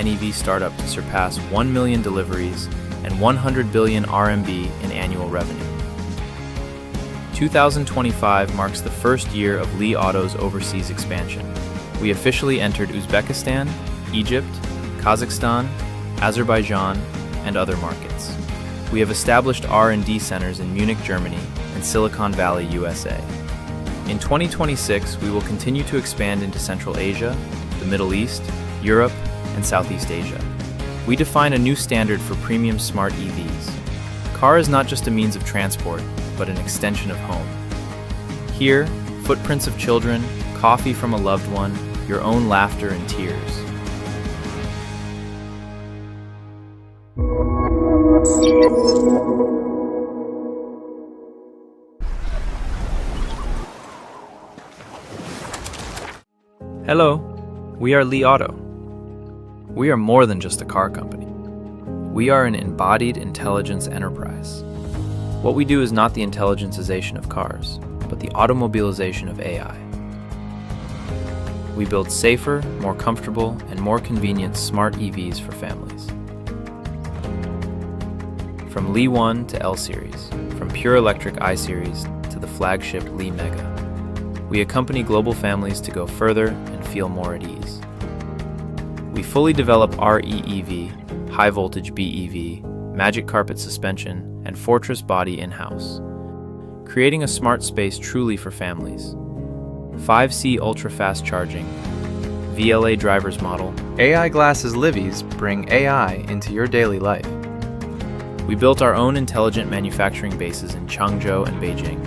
NEV startup to surpass 1 million deliveries and 100 billion RMB in annual revenue. 2025 marks the first year of Li Auto's overseas expansion. We officially entered Uzbekistan, Egypt, Kazakhstan, Azerbaijan, and other markets. We have established R&D centers in Munich, Germany, and Silicon Valley, USA. In 2026, we will continue to expand into Central Asia, the Middle East, Europe, and Southeast Asia. We define a new standard for premium smart EVs. Car is not just a means of transport, but an extension of home. Here, footprints of children, coffee from a loved one, your own laughter and tears. Hello, we are Li Auto. We are more than just a car company. We are an embodied intelligence enterprise. What we do is not the intelligencization of cars, but the automobilization of AI. We build safer, more comfortable, and more convenient smart EVs for families. From Li 1 to L Series, from pure electric I Series to the flagship Li Mega, we accompany global families to go further and feel more at ease. We fully develop REEV, high voltage BEV, magic carpet suspension, and fortress body in-house, creating a smart space truly for families. 5C ultra-fast charging, VLA driver's model, AI glasses Livies bring AI into your daily life. We built our own intelligent manufacturing bases in Changzhou and Beijing.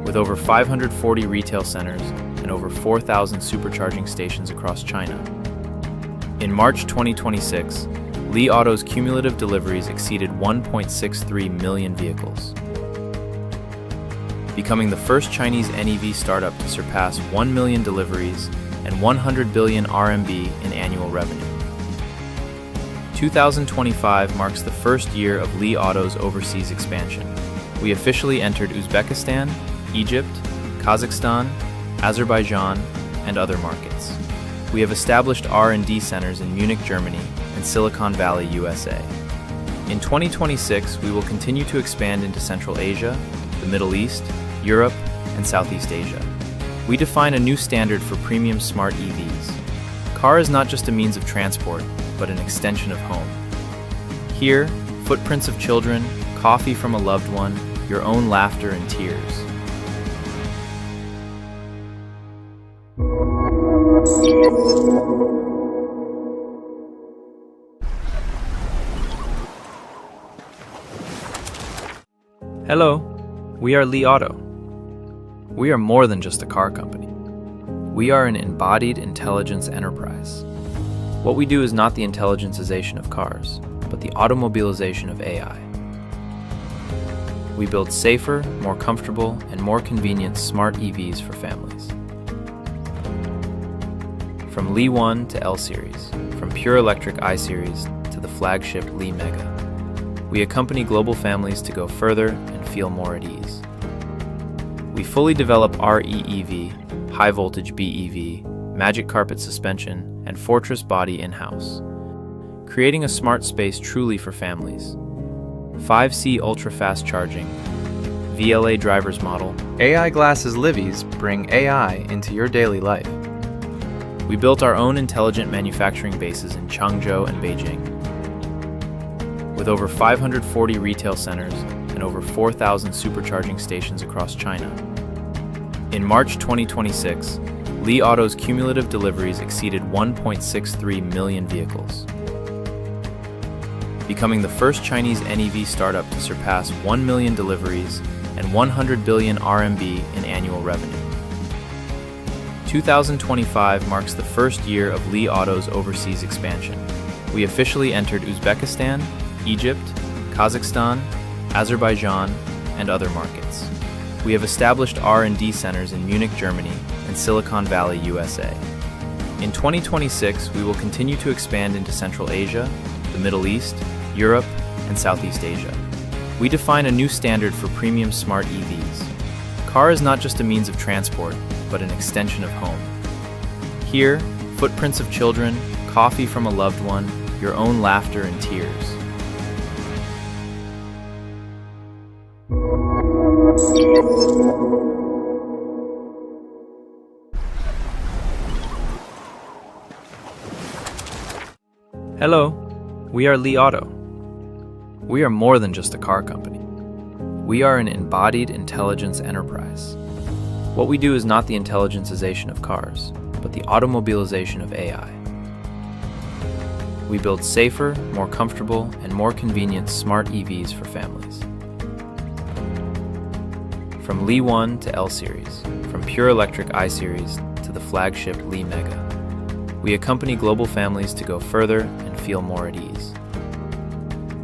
With over 540 retail centers and over 4,000 supercharging stations across China. In March 2026, Li Auto's cumulative deliveries exceeded 1.63 million vehicles, becoming the first Chinese NEV startup to surpass 1 million deliveries and 100 billion RMB in annual revenue. 2025 marks the first year of Li Auto's overseas expansion. We officially entered Uzbekistan, Egypt, Kazakhstan, Azerbaijan, and other markets. We have established R&D centers in Munich, Germany, and Silicon Valley, USA. In 2026, we will continue to expand into Central Asia, the Middle East, Europe, and Southeast Asia. We define a new standard for premium smart EVs. Car is not just a means of transport, but an extension of home. Here, footprints of children, coffee from a loved one, your own laughter and tears. Hello, we are Li Auto. We are more than just a car company. We are an embodied intelligence enterprise. What we do is not the intelligencization of cars, but the automobilization of AI. We build safer, more comfortable, and more convenient smart EVs for families. From Li 1 to L Series, from pure electric I Series to the flagship Li Mega, we accompany global families to go further and feel more at ease. We fully develop REEV, high voltage BEV, magic carpet suspension, and fortress body in-house, creating a smart space truly for families. 5C ultra-fast charging, VLA driver's model, AI glasses Livies bring AI into your daily life. We built our own intelligent manufacturing bases in Changzhou and Beijing. With over 540 retail centers and over 4,000 supercharging stations across China. In March 2026, Li Auto's cumulative deliveries exceeded 1.63 million vehicles, becoming the first Chinese NEV startup to surpass 1 million deliveries and 100 billion RMB in annual revenue. 2025 marks the first year of Li Auto's overseas expansion. We officially entered Uzbekistan, Egypt, Kazakhstan, Azerbaijan, and other markets. We have established R&D centers in Munich, Germany, and Silicon Valley, USA. In 2026, we will continue to expand into Central Asia, the Middle East, Europe, and Southeast Asia. We define a new standard for premium smart EVs. Car is not just a means of transport, but an extension of home. Here, footprints of children, coffee from a loved one, your own laughter and tears. Hello, we are Li Auto. We are more than just a car company. We are an embodied intelligence enterprise. What we do is not the intelligencization of cars, but the automobilization of AI. We build safer, more comfortable, and more convenient smart EVs for families. From Li 1 to L series, from pure electric I series to the flagship Li Mega, we accompany global families to go further and feel more at ease.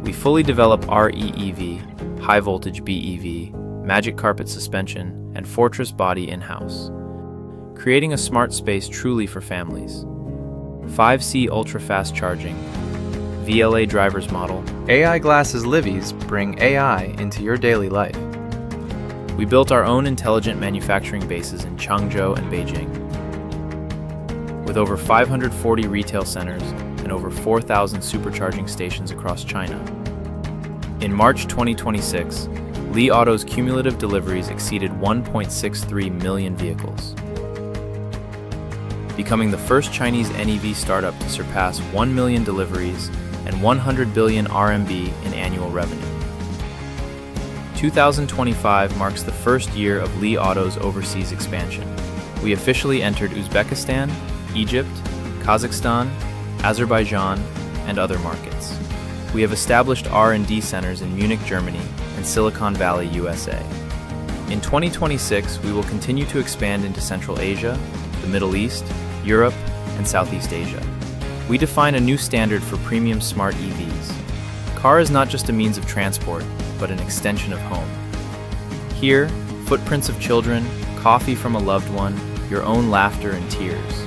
We fully develop REEV, high voltage BEV, magic carpet suspension, and fortress body in-house, creating a smart space truly for families. 5C ultra-fast charging, VLA driver's model, AI glasses Livies bring AI into your daily life. We built our own intelligent manufacturing bases in Changzhou and Beijing. With over 540 retail centers and over 4,000 supercharging stations across China. In March 2026, Li Auto's cumulative deliveries exceeded 1.63 million vehicles, becoming the first Chinese NEV startup to surpass 1 million deliveries and 100 billion RMB in annual revenue. 2025 marks the first year of Li Auto's overseas expansion. We officially entered Uzbekistan, Egypt, Kazakhstan, Azerbaijan, and other markets. We have established R&D centers in Munich, Germany, and Silicon Valley, USA. In 2026, we will continue to expand into Central Asia, the Middle East, Europe, and Southeast Asia. We define a new standard for premium smart EVs. Car is not just a means of transport, but an extension of home. Here, footprints of children, coffee from a loved one, your own laughter and tears.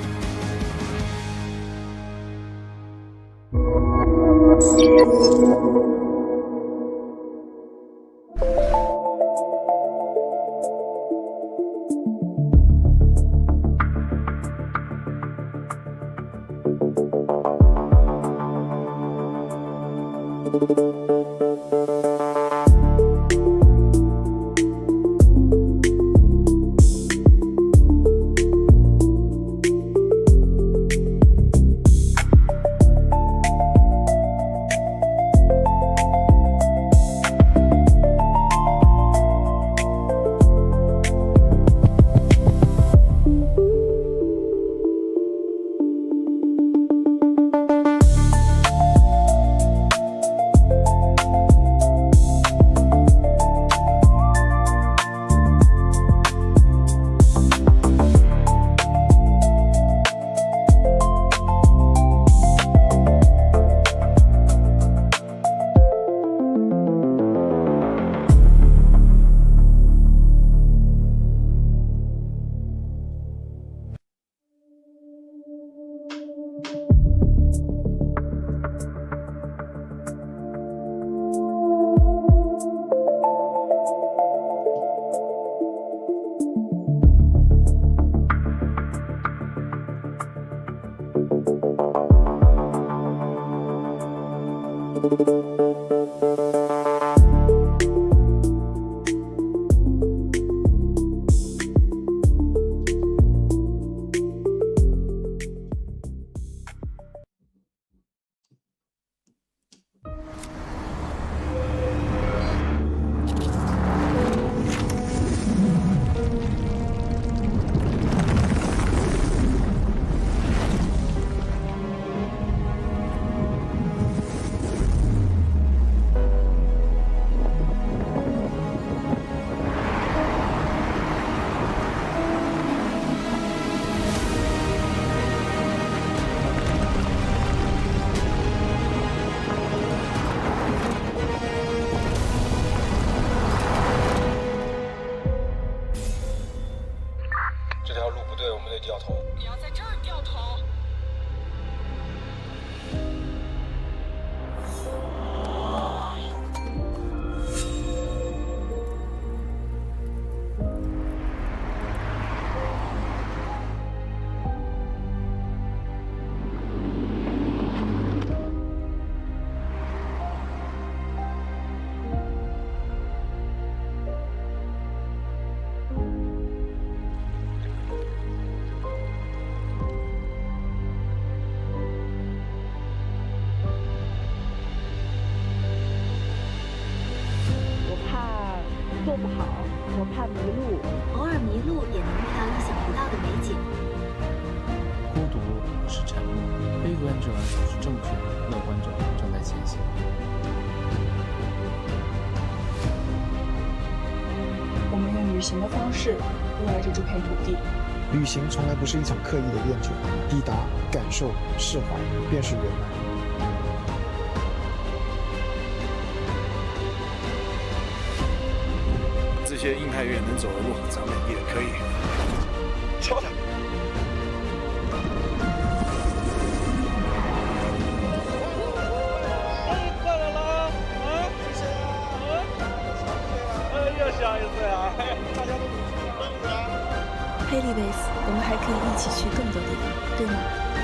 不好，我怕迷路。偶尔迷路也能遇到意想不到的美景。孤独不是沉默，悲观者总是正确，乐观者正在前行。我们用旅行的方式热爱着这片土地。旅行从来不是一场刻意的练就，抵达、感受、释怀，便是圆满。这些硬汉越能走的路，咱们也可以。敲他！快乐啦！啊，谢谢啊！又想一次啊！大家都努力奋斗啊！佩利维斯，我们还可以一起去更多地方，对吗？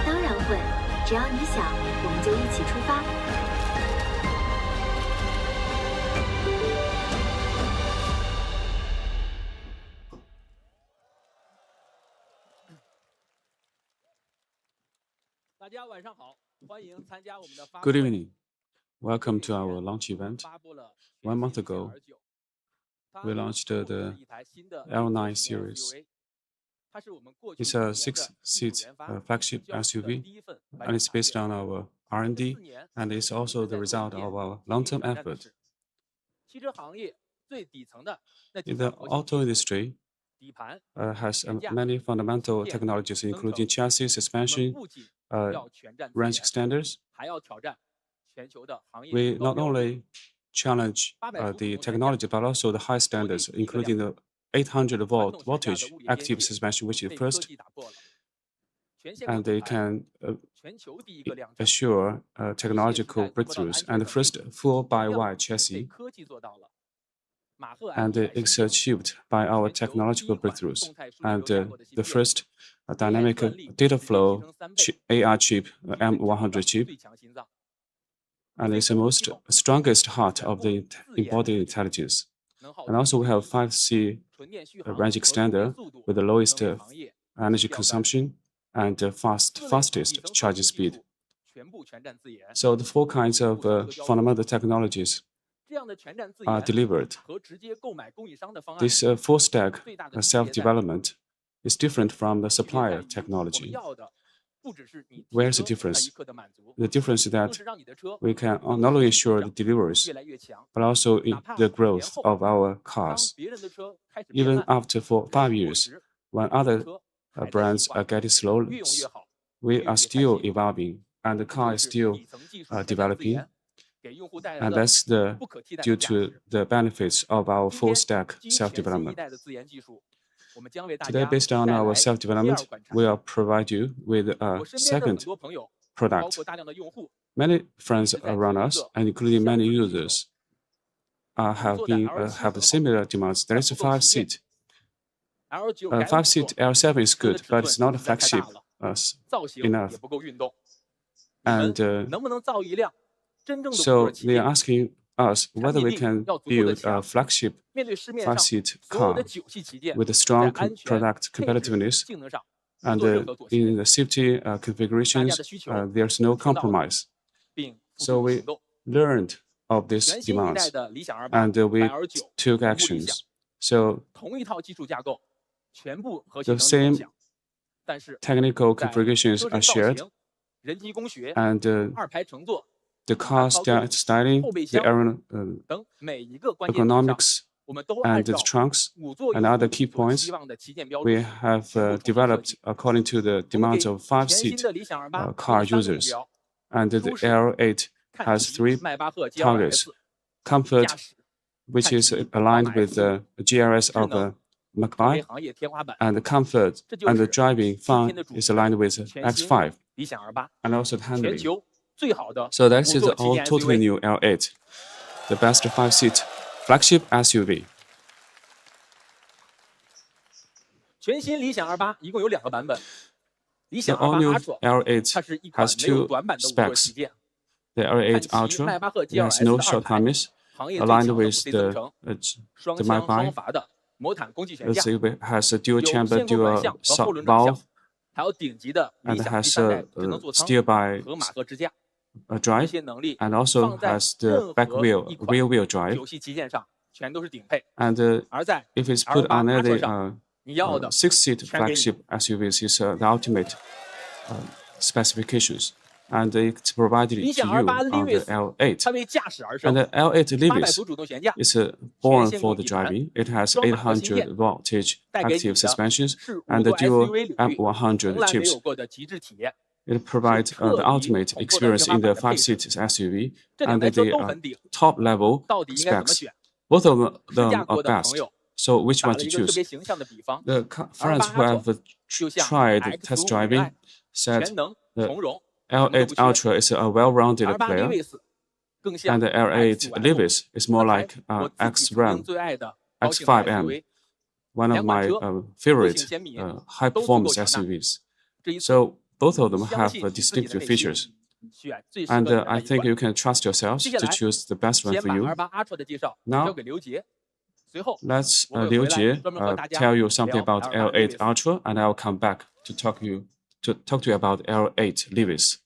当然会，只要你想，我们就一起出发。大家晚上好，欢迎参加我们的发布 Good evening. Welcome to our launch event. 1 month ago, we launched the L9 series. It's a 6-seat flagship SUV, and it's based on our R&D, and it's also the result of our long-term effort. In the auto industry, has many fundamental technologies, including chassis, suspension, range extenders. We not only challenge the technology, but also the high standards, including the 800-volt voltage active suspension, which is first, and they can assure technological breakthroughs. And the first full-by-wire chassis, and it's achieved by our technological breakthroughs. And the first dynamic data flow AR chip, M100 chip, and it's the most strongest heart of the embodied intelligence. And also we have 5C range extender with the lowest energy consumption and fastest charging speed. So the 4 kinds of fundamental technologies are delivered. This full-stack self-development is different from the supplier technology. Where's the difference? The difference is that we can not only ensure the deliveries, but also the growth of our cars. Even after 5 years, when other brands are getting slow, we are still evolving, and the car is still developing. And that's due to the benefits of our full-stack self-development. Today, based on our self-development, we will provide you with a second product. Many friends around us, and including many users, have similar demands. There is a 5-seat. 5-seat L7 is good, but it's not a flagship enough. And so they are asking us whether we can build a flagship 5-seat car with a strong product competitiveness, and in the safety configurations, there's no compromise. So we learned of these demands, and we took actions. So the same technical configurations are shared, and the car styling, the ergonomics, and the trunks, and other key points we have developed according to the demands of 5-seat car users. And the L8 has 3 targets: comfort, which is aligned with the GRS of the Mach-I, and the comfort and the driving fun is aligned with X5, and also the handling. So that is the totally new L8, the best 5-seat flagship SUV. 全新理想 R8 一共有2个版本。理想 The all-new R8 L8 它是一款 has 没有 2短板的5座 specs. 旗舰。 The L8 Ultra has no shortcomings, aligned with the Mach-I. 的魔毯供气悬架， It has a dual 有 chamber 线控转 dual 向和后轮转向， valve, 还有顶级的理 and 想第 has 3代智能座舱 steer by 和马赫支架， a 这 drive, 些能力 and also 放在 has the 任 back 何 wheel, 一款 rear wheel drive. 游戏旗舰上全都是顶配。 And 而在 if it's put on L8 any 上，你要的 six-seat 全给你。 flagship SUVs is the ultimate specifications, and it's provided 理 to 想 you R8 on the Lewis L8. 它为驾驶而 And 生， the L8 800 Lewis 伏主动悬架， is born 全线 for 共 the 底盘， driving. It has 装马核芯片， 800 voltage 带给你 active 的 suspensions 是 and 5 the 座 dual SUV 领域 M100 从来没 chips. 有过的极致体验。 It provides the 特于 ultimate 恐怖的 experience 天花 in 板 the 的配置。 5-seat SUV 这两 and 台车 the 都很顶， top level 到底应该怎么 specs. 选？ Both of 试 them 驾 are 过的朋 best. 友 So which 打 one 了 to 一个特 choose? 别形象的比方， The friends who have 就像 tried X5 test 5 driving 爱 said 全能 the 从容，什么都 L8 不缺。 Ultra is a well-rounded R8 player, Lewis 更像 and the L8 X5M， Lewis is more 那台 like 我自己曾经 X-Ram, 最爱的高性能 X5M, SUV， one of 两款 my 车个 favorite 性鲜明， high-performance 都足够强大。 SUVs. 这一次 So both of them 相 have 信你自己的 distinctive 内心 features, 选最适合 and 你的那 I 一 think 款。 you can trust yourselves 接下 to 来 choose the best one 先 for 把 you. R8 Ultra 的介绍 Now 交给刘杰，随后 let's 我会 Liu 回来 Jie 专门和大家 tell you something 聊 about L8 L8 Lewis。 Ultra, and I'll come back to talk to you about L8 Lewis.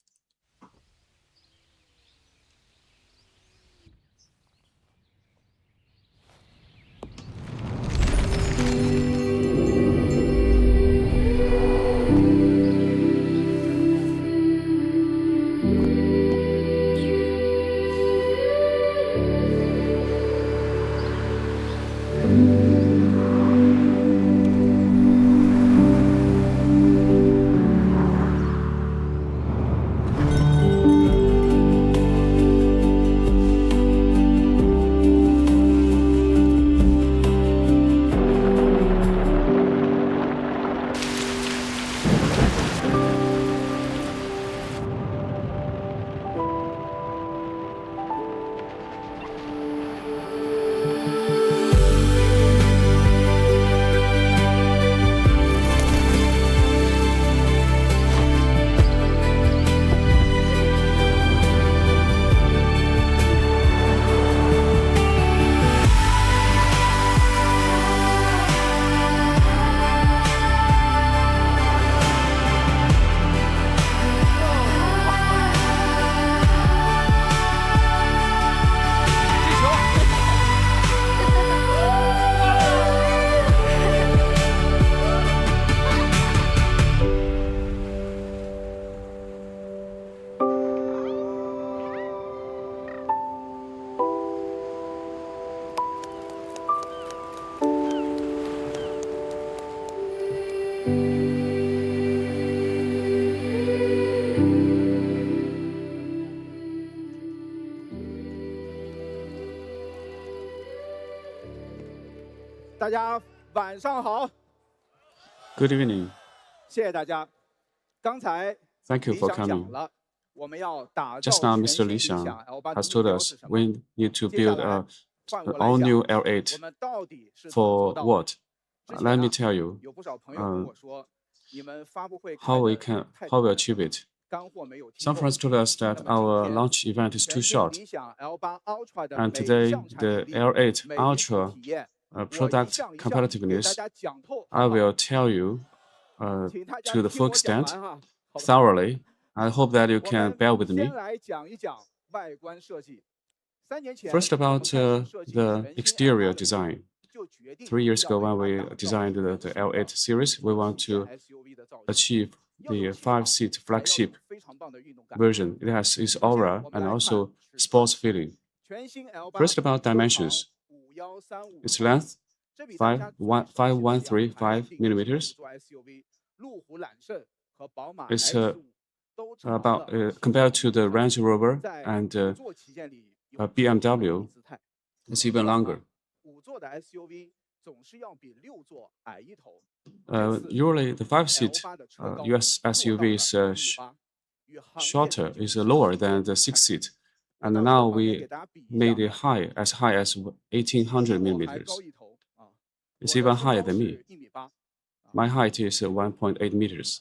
Good evening. 谢谢大家。刚才 Thank you 李 for 想讲 coming. 了，我们要打造 Just now, 全 Mr. 新 Li 理 Xiang 想 L8 的 has 目 told 标 us 是什么？ we need to 接下 build 来换 an 过来 all 讲， new 我 L8们到底是怎么 for 做到的？ what? 之 Let 前 me 呢， tell you 有不少朋友跟我说，你们发布会开 how we 的 can 太 how we 短了， achieve it. 干货没有提 Some 够。 friends told us 那 that 么 our 今天 launch event is 全 too 新 short, 理想 L8 Ultra 的 and 每一 today 项产 the 品力， L8 每一次 Ultra 体验，我一 product 项一项给大 competitiveness 家讲透， I 好不好？ will tell you 请大家 to the 听 full 我讲 extent 完哈，好不好？ thoroughly. I hope that you 我 can 们 bear with 先 me. 来讲一讲外观设计。3年前， First 我们 about 开始设计 the 全新 exterior L8 的时候， design. 就决定 3 years 要 ago, 为 when 它 we 打造 designed 一个 the 时尚 L8 series, we want 经典 to SUV 的造型， achieve 要有 the 气场， 5-seat 还要有 flagship 非常棒的运动感。 version. It has its 首先， aura 我们 and 来看 also 尺寸。 sports feeling. 全新 L8 First about 车长 dimensions. 5135 Its length 这比大家最熟悉的两台 5135 定 millimeters. 五座 SUV 路虎揽胜和宝马 It's X5 都长了 about 10 compared to the 公分。 Range Rover 在 and 五座旗舰里有 BMW, 姿态。 it's even 以往啊 longer. 五座的 SUV 总是要比六座矮一头。 Usually, the 5-seat L8 的车高 US 做到 SUV 了 is 1.68，与行业 shorter, 的 is 90 lower than the 6-seat, 我 and 到 now 车旁边 we 给大家比一 made 下， it high as 1800比我还 millimeters. 高一头啊！ It's 我的 even 身 higher 高 than 是 me. 1.8米。 My height is 1.8 meters.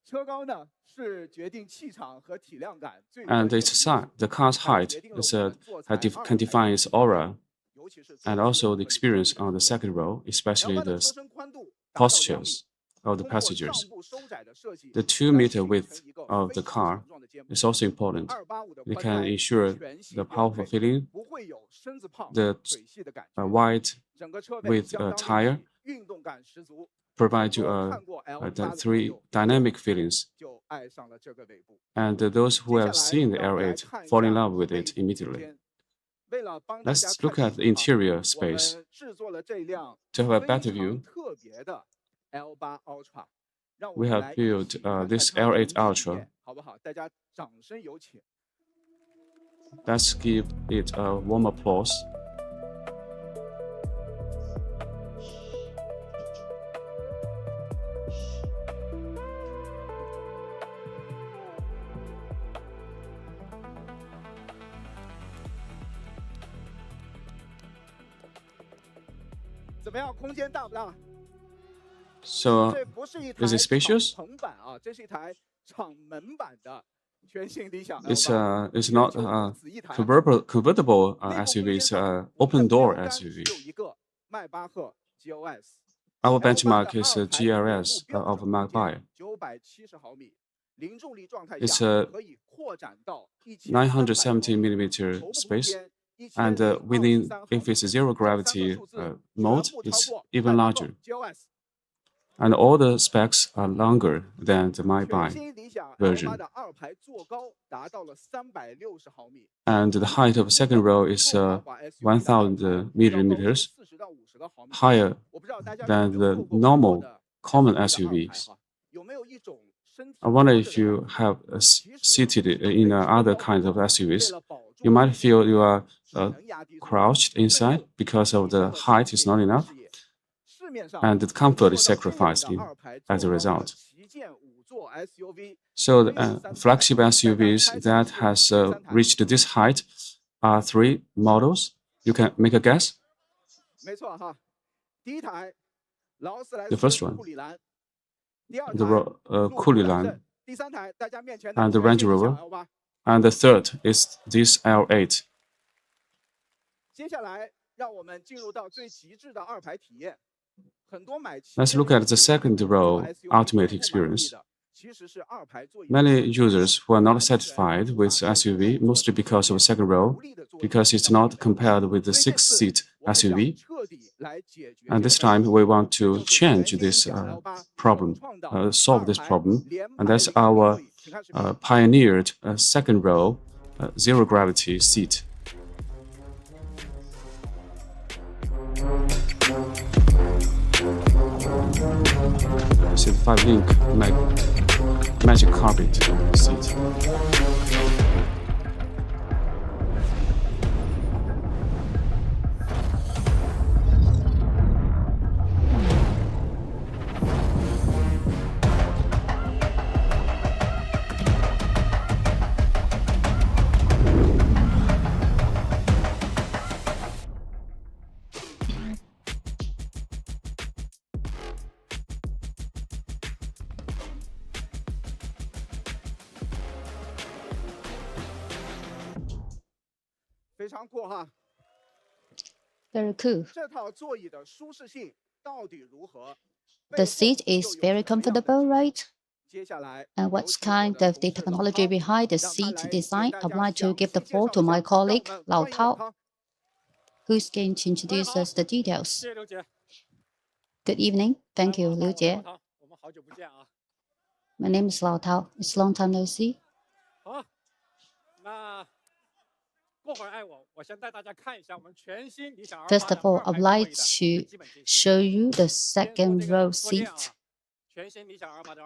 车高呢是决定气场和体量感最 And 关键 its 的因 size, 素， the car's 还 height 决定了 is 我们坐在 can define its aura 尤其是 and 坐姿 also 和 the 离地 experience 的 on the 角度。 second row, especially L8 的 the 车身宽度达到2 postures 米， of the 通过上 passengers. 部收窄的设计 The 2 来 meter 形 width 成一个 of 非 the 常 car 强壮的肩 is also important. It can ensure the powerful feeling, the wide width tire provide you the three dynamic feelings. And those who have seen the L8 fall in love with it immediately. Let's look at the interior space. To have a better view, we have built this L8 Ultra. Let's give it a warm applause. So, is it spacious? It's not a convertible SUV, it's an open-door SUV. Our benchmark is a GLS of Mach-5. It's a 970 millimeter space, and within, if it's zero gravity mode, it's even larger. And all the specs are longer than the Mach-5 version. And the height of the second row is 1,000 millimeters, higher than the normal common SUVs. I wonder if you have seated in other kinds of SUVs, you might feel you are crouched inside because of the height is not enough, and the comfort is sacrificed as a result. So the flagship SUVs that has reached this height are three models. You can make a guess. The first one, the Kulilan, and the Range Rover, and the third is this L8. Let's look at the second row ultimate experience. Many users who are not satisfied with SUV, mostly because of the second row, because it's not compared with the six-seat SUV. And this time we want to change this problem, solve this problem, and that's our pioneered second row zero gravity seat. This is the 5-link magic carpet seat. Very cool. The seat is very comfortable, right? And what's kind of the technology behind the seat design? I'd like to give the floor to my colleague, Lao Tao, who's going to introduce us the details. Good evening. Thank you, Liu Jie. My name is Lao Tao. It's a long time no see. First of all, I'd like to show you the second row seat.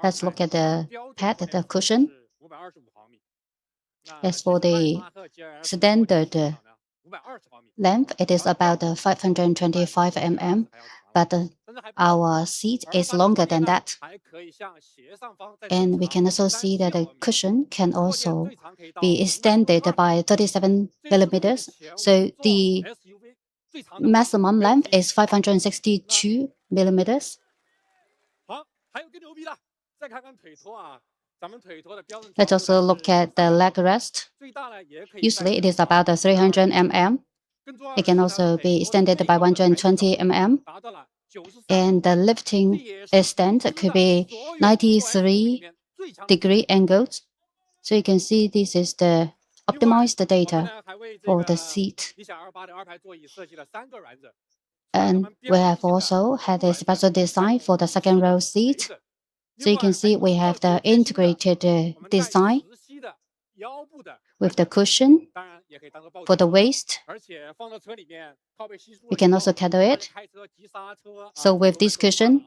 Let's look at the pad, the cushion. As for the standard length, it is about 525 mm, but our seat is longer than that. And we can also see that the cushion can also be extended by 37 millimeters. So the maximum length is 562 millimeters. Let's also look at the leg rest. Usually it is about 300 mm. It can also be extended by 120 mm. And the lifting extent could be 93-degree angles. So you can see this is the optimized data for the seat. And we have also had a special design for the second row seat. So you can see we have the integrated design with the cushion for the waist. You can also carry it. So with this cushion,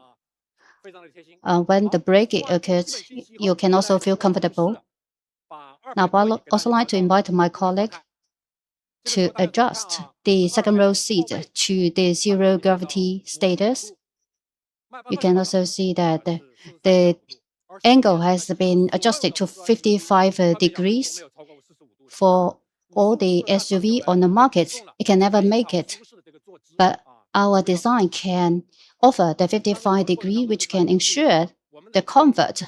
when the brake occurs, you can also feel comfortable. Now, I would also like to invite my colleague to adjust the second row seat to the zero gravity status. You can also see that the angle has been adjusted to 55 degrees. For all the SUV on the market, it can never make it. But our design can offer the 55 degree, which can ensure the comfort.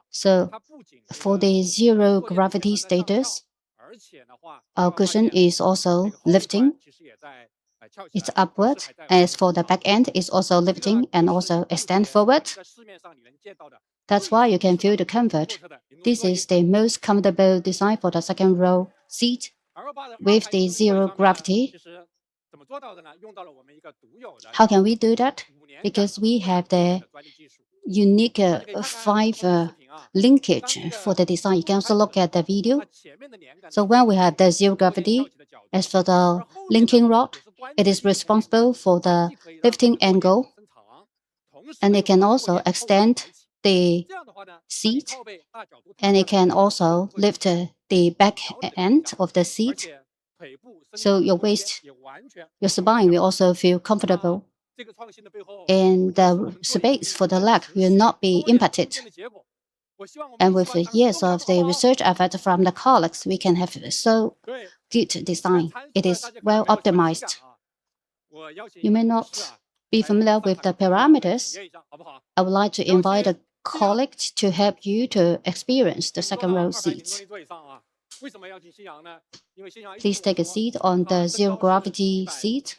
So for the zero gravity status, our cushion is also lifting. It's upward. As for the back end, it's also lifting and also extend forward. That's why you can feel the comfort. This is the most comfortable design for the second row seat with the zero gravity. How can we do that? Because we have the unique 5 linkage for the design. You can also look at the video. So when we have the zero gravity, as for the linking rod, it is responsible for the lifting angle, and it can also extend the seat, and it can also lift the back end of the seat. So your waist, your spine will also feel comfortable, and the space for the leg will not be impacted. And with the years of the research effort from the colleagues, we can have so good design. It is well optimized. You may not be familiar with the parameters. I would like to invite a colleague to help you to experience the second row seats. Please take a seat on the zero gravity seat.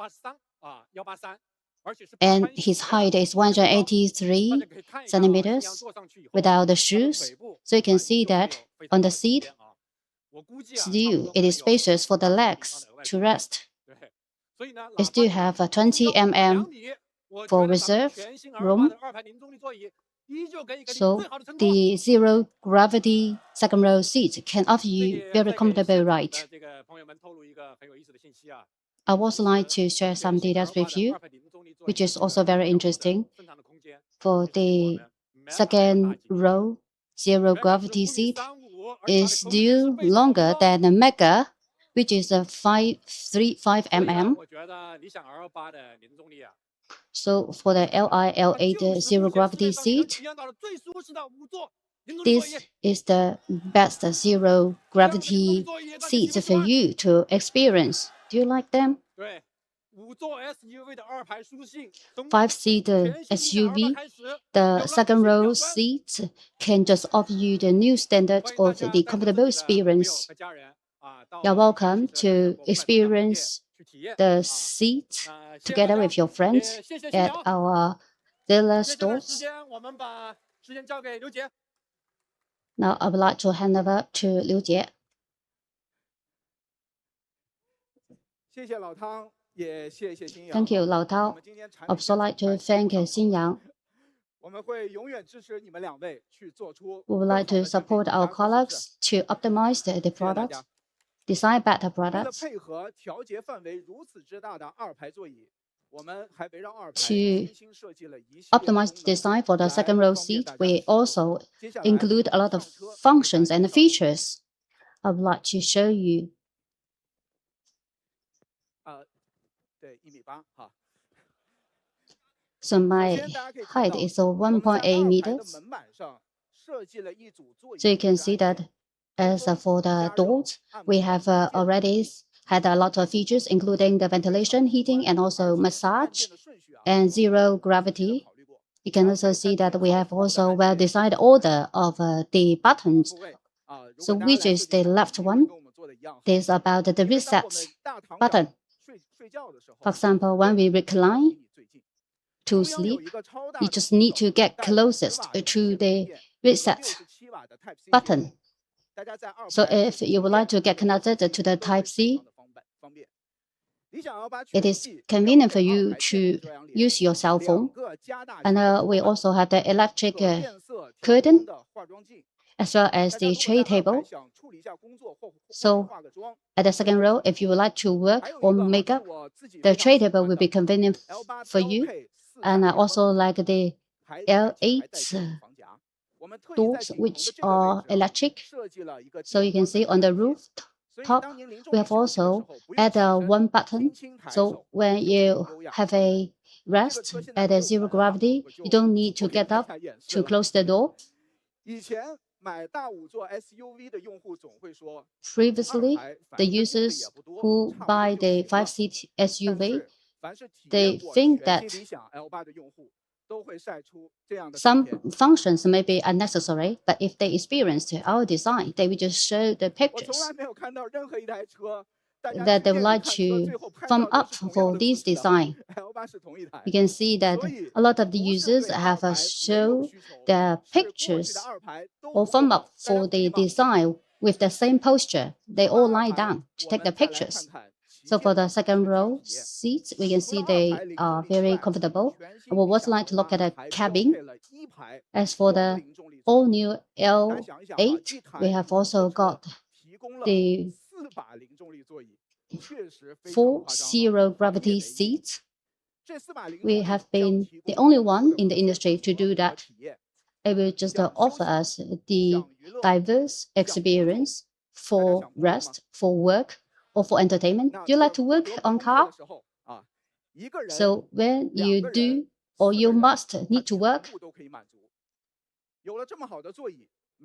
And his height is 183 centimeters without the shoes. So you can see that on the seat, still it is spacious for the legs to rest. It still have a 20 mm for reserve room. So the zero gravity second row seat can offer you very comfortable ride. I would also like to share some details with you, which is also very interesting. For the second row zero gravity seat is still longer than the Mega, which is a 535 mm. So for the LI-L8 zero gravity seat, this is the best zero gravity seat for you to experience. Do you like them? 5-seater SUV, the second row seat can just offer you the new standard of the comfortable experience. You're welcome to experience the seat together with your friends at our dealer stores. Now I would like to hand over to Liu Jie. Thank you, Lao Tao. I would also like to thank Xin Yang. We would like to support our colleagues to optimize the product, design better products. To optimize the design for the second row seat, we also include a lot of functions and features. I would like to show you. So my height is 1.8 meters. So you can see that as for the doors, we have already had a lot of features, including the ventilation, heating, and also massage and zero gravity. You can also see that we have also well-designed order of the buttons. So which is the left one? This is about the reset button. For example, when we recline to sleep, you just need to get closest to the reset button. So if you would like to get connected to the Type-C, it is convenient for you to use your cell phone. And we also have the electric curtain, as well as the tray table. So at the second row, if you would like to work or makeup, the tray table will be convenient for you. And I also like the L8 doors, which are electric. So you can see on the rooftop, we have also added one button. So when you have a rest at a zero gravity, you don't need to get up to close the door. Previously, the users who buy the 5-seat SUV, they think that some functions may be unnecessary, but if they experienced our design, they will just show the pictures that they would like to thumb up for this design. You can see that a lot of the users have shown their pictures or thumb up for the design with the same posture. They all lie down to take the pictures. So for the second row seats, we can see they are very comfortable. I would also like to look at a cabin. As for the all-new L8, we have also got the 4 zero-gravity seats. We have been the only one in the industry to do that. It will just offer us the diverse experience for rest, for work, or for entertainment. Do you like to work on car? So when you do or you must need to work,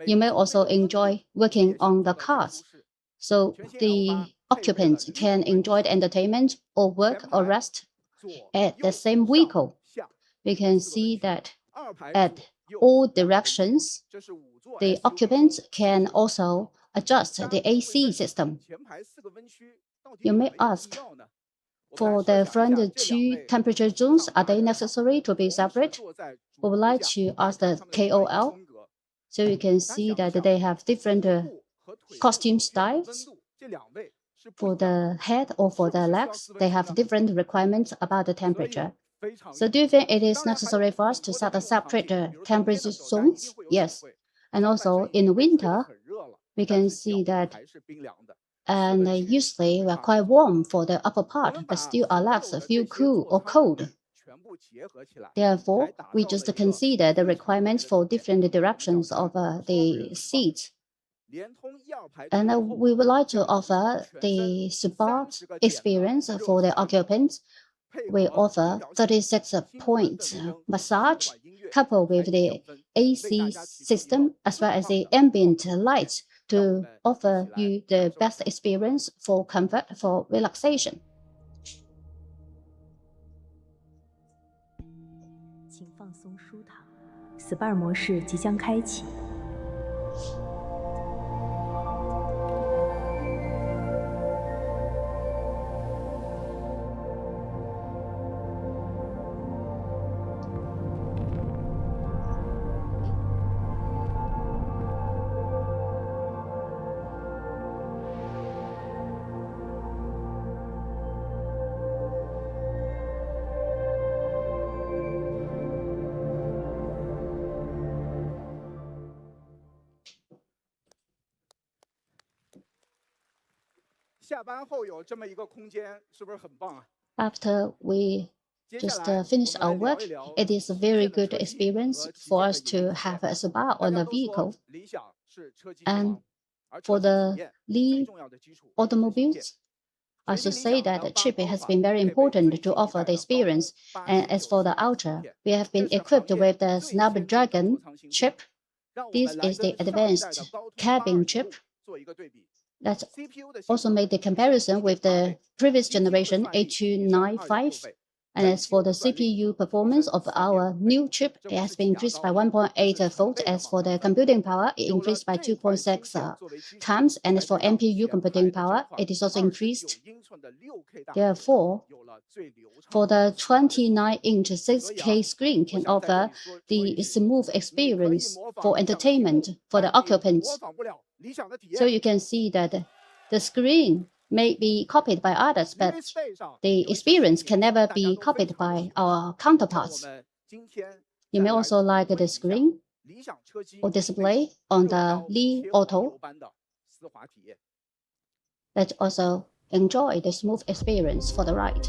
you may also enjoy working on the cars. So the occupants can enjoy the entertainment or work or rest at the same vehicle. We can see that at all directions, the occupants can also adjust the AC system. You may ask, for the front 2 temperature zones, are they necessary to be separate? We would like to ask the KOL. So you can see that they have different costume styles. For the head or for the legs, they have different requirements about the temperature. So do you think it is necessary for us to set a separate temperature zones? Yes. And also in winter, we can see that, and usually we are quite warm for the upper part, but still our legs feel cool or cold. Therefore, we just consider the requirements for different directions of the seats. And we would like to offer the support experience for the occupants. We offer 36-point massage coupled with the AC system as well as the ambient lights to offer you the best experience for comfort, for relaxation. 请放松舒躺 ，SPA 模式即将开启。After we just finish our work, it is a very good experience for us to have a SPA on the vehicle. And for the Li automobiles, I should say that the chip has been very important to offer the experience. And as for the Ultra, we have been equipped with the Snapdragon chip. This is the advanced cabin chip. Let's also make the comparison with the previous generation A295. And as for the CPU performance of our new chip, it has been increased by 1.8 fold. As for the computing power, it increased by 2.6 times. And as for NPU computing power, it is also increased. Therefore, for the 29-inch 6K screen can offer the smooth experience for entertainment for the occupants. So you can see that the screen may be copied by others, but the experience can never be copied by our counterparts. You may also like the screen or display on the Li Auto. Let's also enjoy the smooth experience for the ride.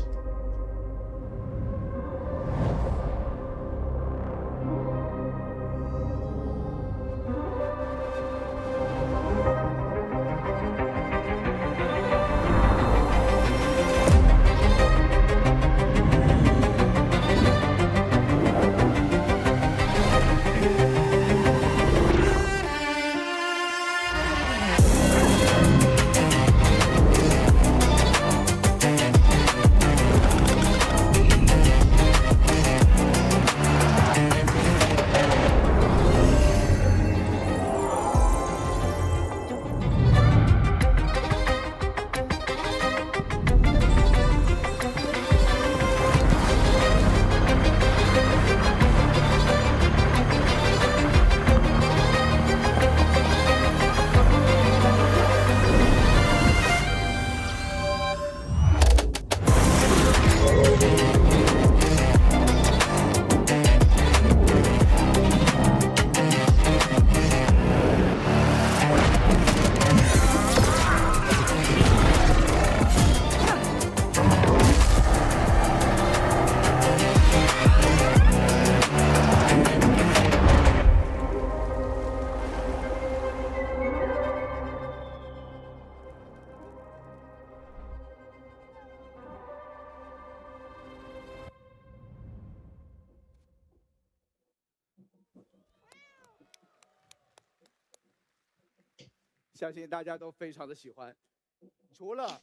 I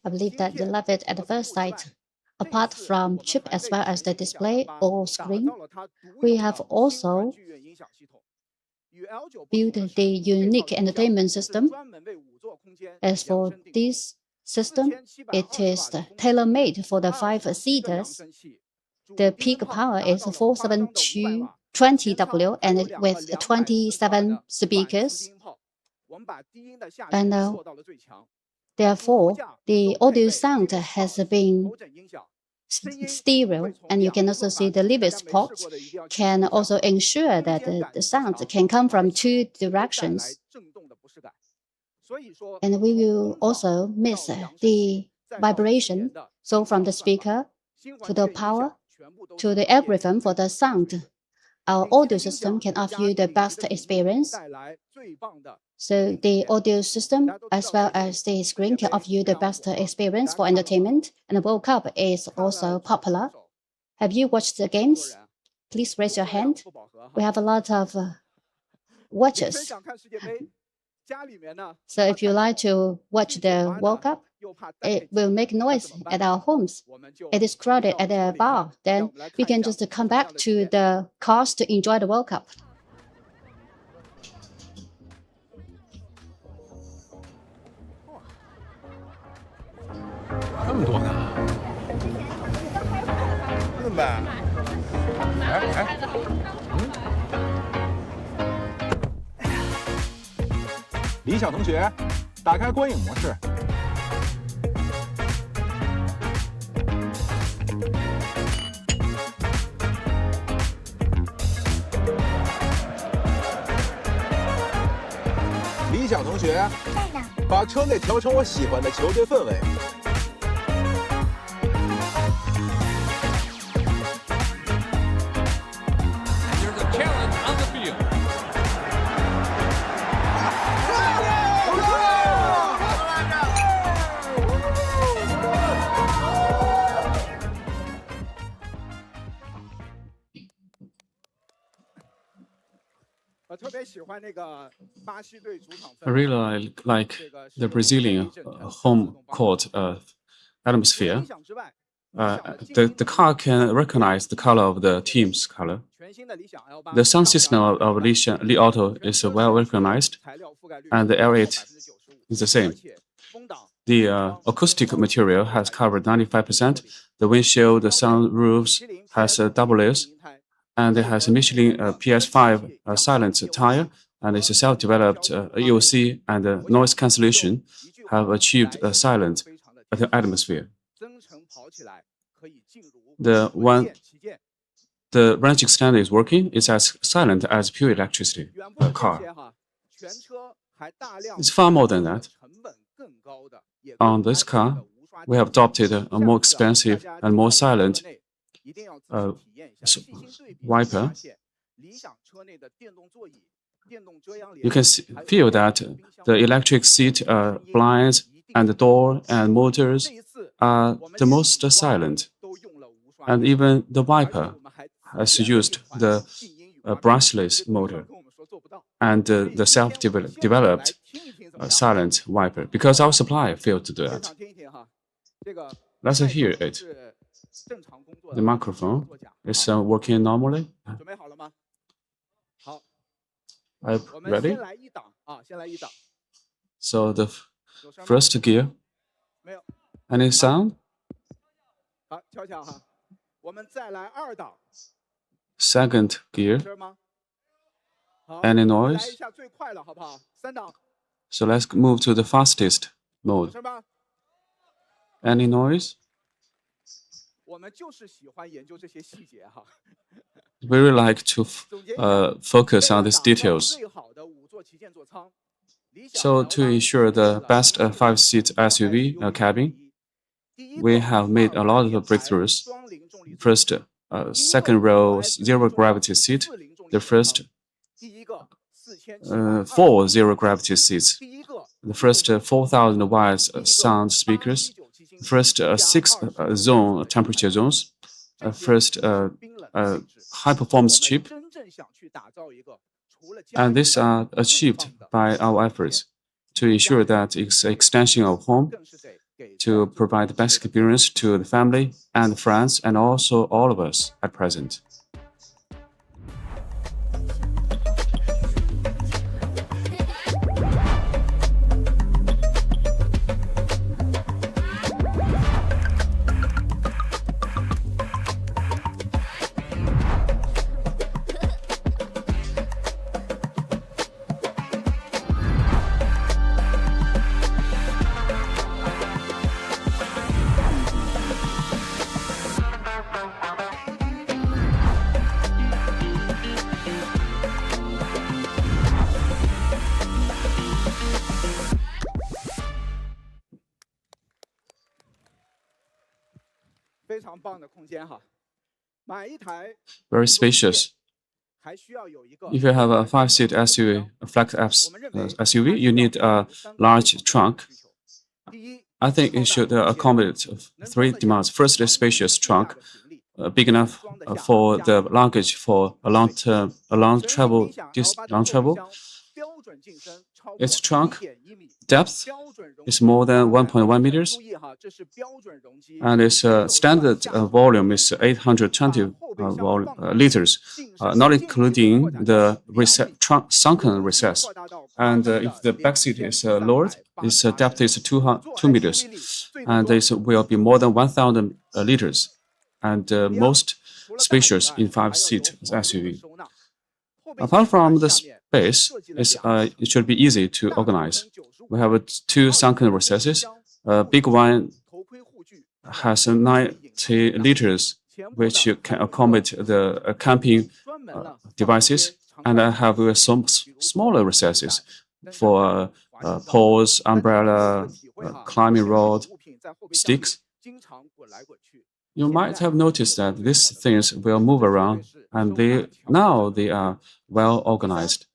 believe that you love it at the first sight. Apart from chip as well as the display or screen, we have also built the unique entertainment system. As for this system, it is tailor-made for the 5-seaters. The peak power is 47220W and with 27 speakers. And therefore, the audio sound has been stereo, and you can also see the levis ports can also ensure that the sound can come from 2 directions. And we will also miss the vibration. So from the speaker to the power to the algorithm for the sound, our audio system can offer you the best experience. So the audio system as well as the screen can offer you the best experience for entertainment. And the World Cup is also popular. Have you watched the games? Please raise your hand. We have a lot of watchers. So if you like to watch the World Cup, it will make noise at our homes. It is crowded at the bar. Then we can just come back to the cars to enjoy the World Cup. 这么多呢？问呗。李晓同学，打开观影模式。李晓同学，把车内调成我喜欢的球队氛围。 I really like the Brazilian home court atmosphere. the car can recognize the color of the team's color. The sound system of Li Auto is well recognized, and the L8 is the same. The acoustic material has covered 95%. The windshield, the sunroofs has double layers, and it has Michelin PS5 silent tire, and it's a self-developed EOC and noise cancellation have achieved a silent atmosphere. The range extender is working. It's as silent as pure electricity car. It's far more than that. On this car, we have adopted a more expensive and more silent wiper. You can feel that the electric seat blinds and the door and motors are the most silent. And even the wiper has used the brushless motor and the self-developed silent wiper, because our supplier failed to do that. Let's hear it. The microphone is working normally. Are you ready? So the first gear. Any sound? Second gear. Any noise? So let's move to the fastest mode. Any noise? We really like to focus on these details. So to ensure the best 5-seat SUV cabin, we have made a lot of breakthroughs. First, second row zero-gravity seat. The first 4 zero-gravity seats. The first 4,000 watts sound speakers. First 6 zone temperature zones. First high-performance chip. And these are achieved by our efforts to ensure that it's extension of home, to provide the best experience to the family and friends, and also all of us at present. Very spacious. If you have a 5-seat SUV, a flex SUV, you need a large trunk. I think it should accommodate 3 demands. First, a spacious trunk, big enough for the luggage for a long travel. Its trunk depth is more than 1.1 meters, and its standard volume is 820 liters, not including the sunken recess. And if the back seat is lowered, its depth is 2 meters, and it will be more than 1,000 liters, and most spacious in 5-seat SUV. Apart from the space, it should be easy to organize. We have 2 sunken recesses. A big one has 90 liters, which can accommodate the camping devices, and I have some smaller recesses for poles, umbrella, climbing rod, sticks. You might have noticed that these things will move around, and now they are well organized.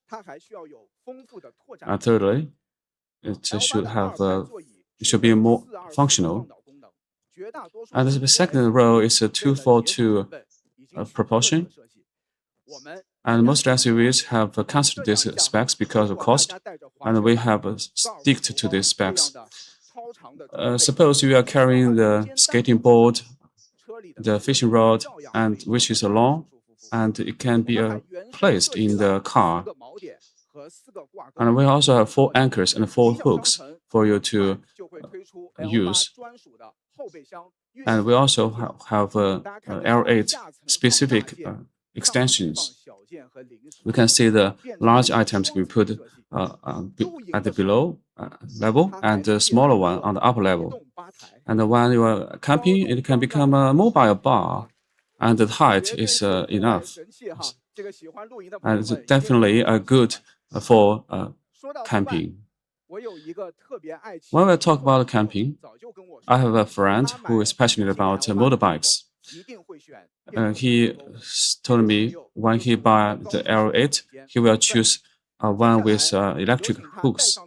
And thirdly, it should be more functional. And the second row is a 2-4-2 proportion. And most SUVs have cancelled these specs because of cost, and we have stick to these specs. Suppose you are carrying the skating board the fishing rod, and which is long, and it can be placed in the car. And we also have 4 anchors and 4 hooks for you to use. And we also have L8 specific extensions. We can see the large items we put at the below level and the smaller one on the upper level. And when you are camping, it can become a mobile bar, and the height is enough. And it's definitely good for camping. When we talk about camping, I have a friend who is passionate about motorbikes. He told me when he buy the L8, he will choose one with electric hooks.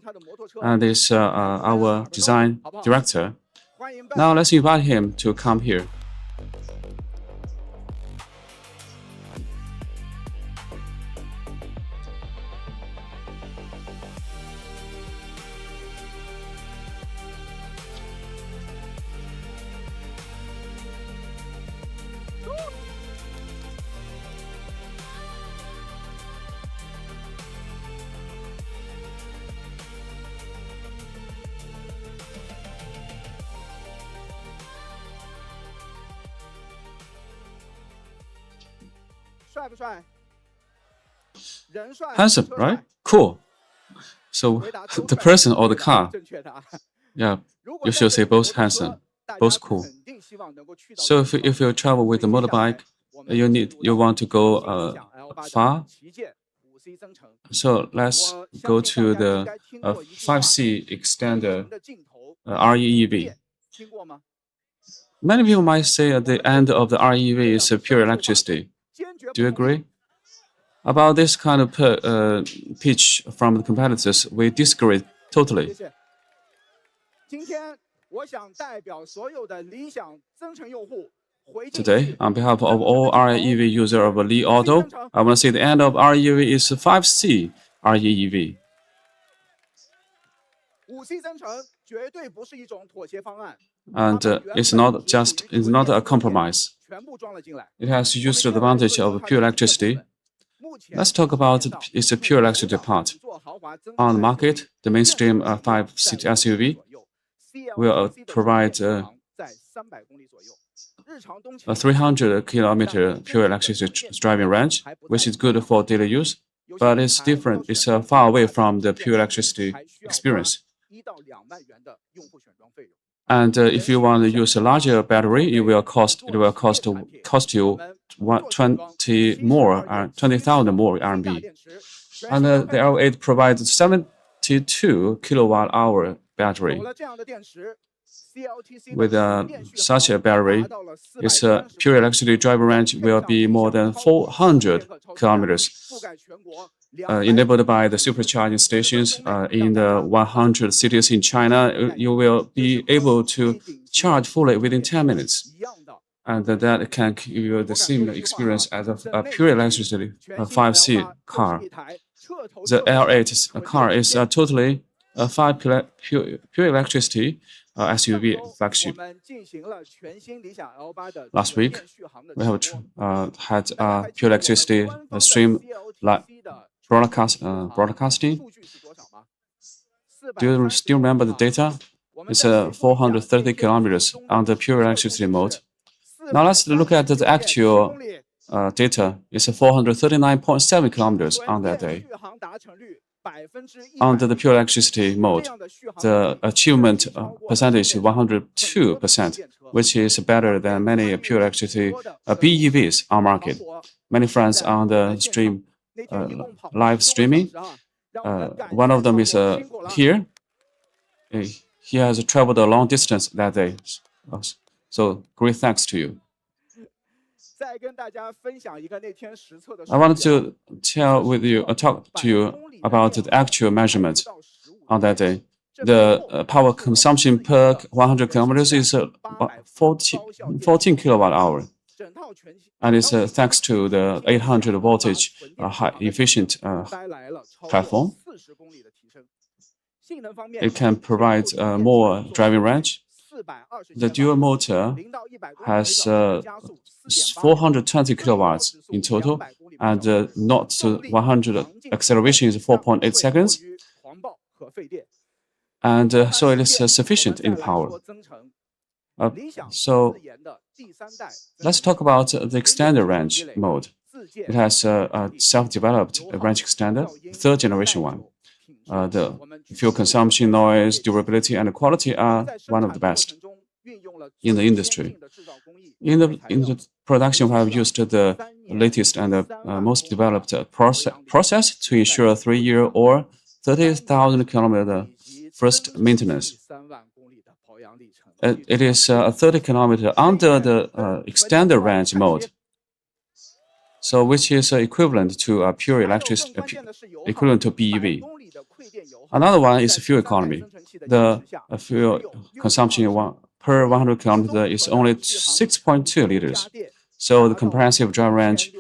And it's our design director. Now let's invite him to come here. Handsome, right? Cool. So the person or the car? Yeah, you should say both handsome, both cool. So if you travel with a motorbike, you want to go far. So let's go to the 5C extender REEV. Many people might say at the end of the REEV is pure electricity. Do you agree? About this kind of pitch from the competitors, we disagree totally. Today, on behalf of all REEV users of Li Auto, I want to say the end of REEV is 5C REEV. And it's not a compromise. It has used the advantage of pure electricity. Let's talk about its pure electricity part. On the market, the mainstream 5-seat SUV will provide a 300-kilometer pure electricity driving range, which is good for daily use, but it's different. It's far away from the pure electricity experience. And if you want to use a larger battery, it will cost you 20,000 more RMB. And the L8 provides 72 kilowatt-hour battery. With such a battery, its pure electricity driving range will be more than 400 kilometers. Enabled by the supercharging stations in the 100 cities in China, you will be able to charge fully within 10 minutes. And that can give you the same experience as a pure electricity 5C car. The L8 car is totally a pure electricity SUV flagship. Last week, we have had pure electricity stream broadcasting. Do you still remember the data? It's 430 kilometers on the pure electricity mode. Now let's look at the actual data. It's 439.7 kilometers on that day. Under the pure electricity mode, the achievement percentage is 102%, which is better than many pure electricity BEVs on market. Many friends on the stream, live streaming. One of them is here. He has traveled a long distance that day. So great thanks to you. I wanted to talk to you about the actual measurement on that day. The power consumption per 100 kilometers is 14 kilowatt-hour. And it's thanks to the 800 voltage high efficient platform. It can provide more driving range the dual motor has 420 kilowatts in total, and 0 to 100 acceleration is 4.8 seconds. And so it is sufficient in power. So let's talk about the extended range mode. It has a self-developed range extender, third generation one. The fuel consumption, noise, durability, and quality are one of the best in the industry. In the production, we have used the latest and the most developed process to ensure 3-year or 30,000 kilometer first maintenance. It is 30 kilometer under the extended range mode, so which is equivalent to a pure electricity, equivalent to BEV. Another one is fuel economy. The fuel consumption per 100 kilometers is only 6.2 liters. So the comprehensive drive range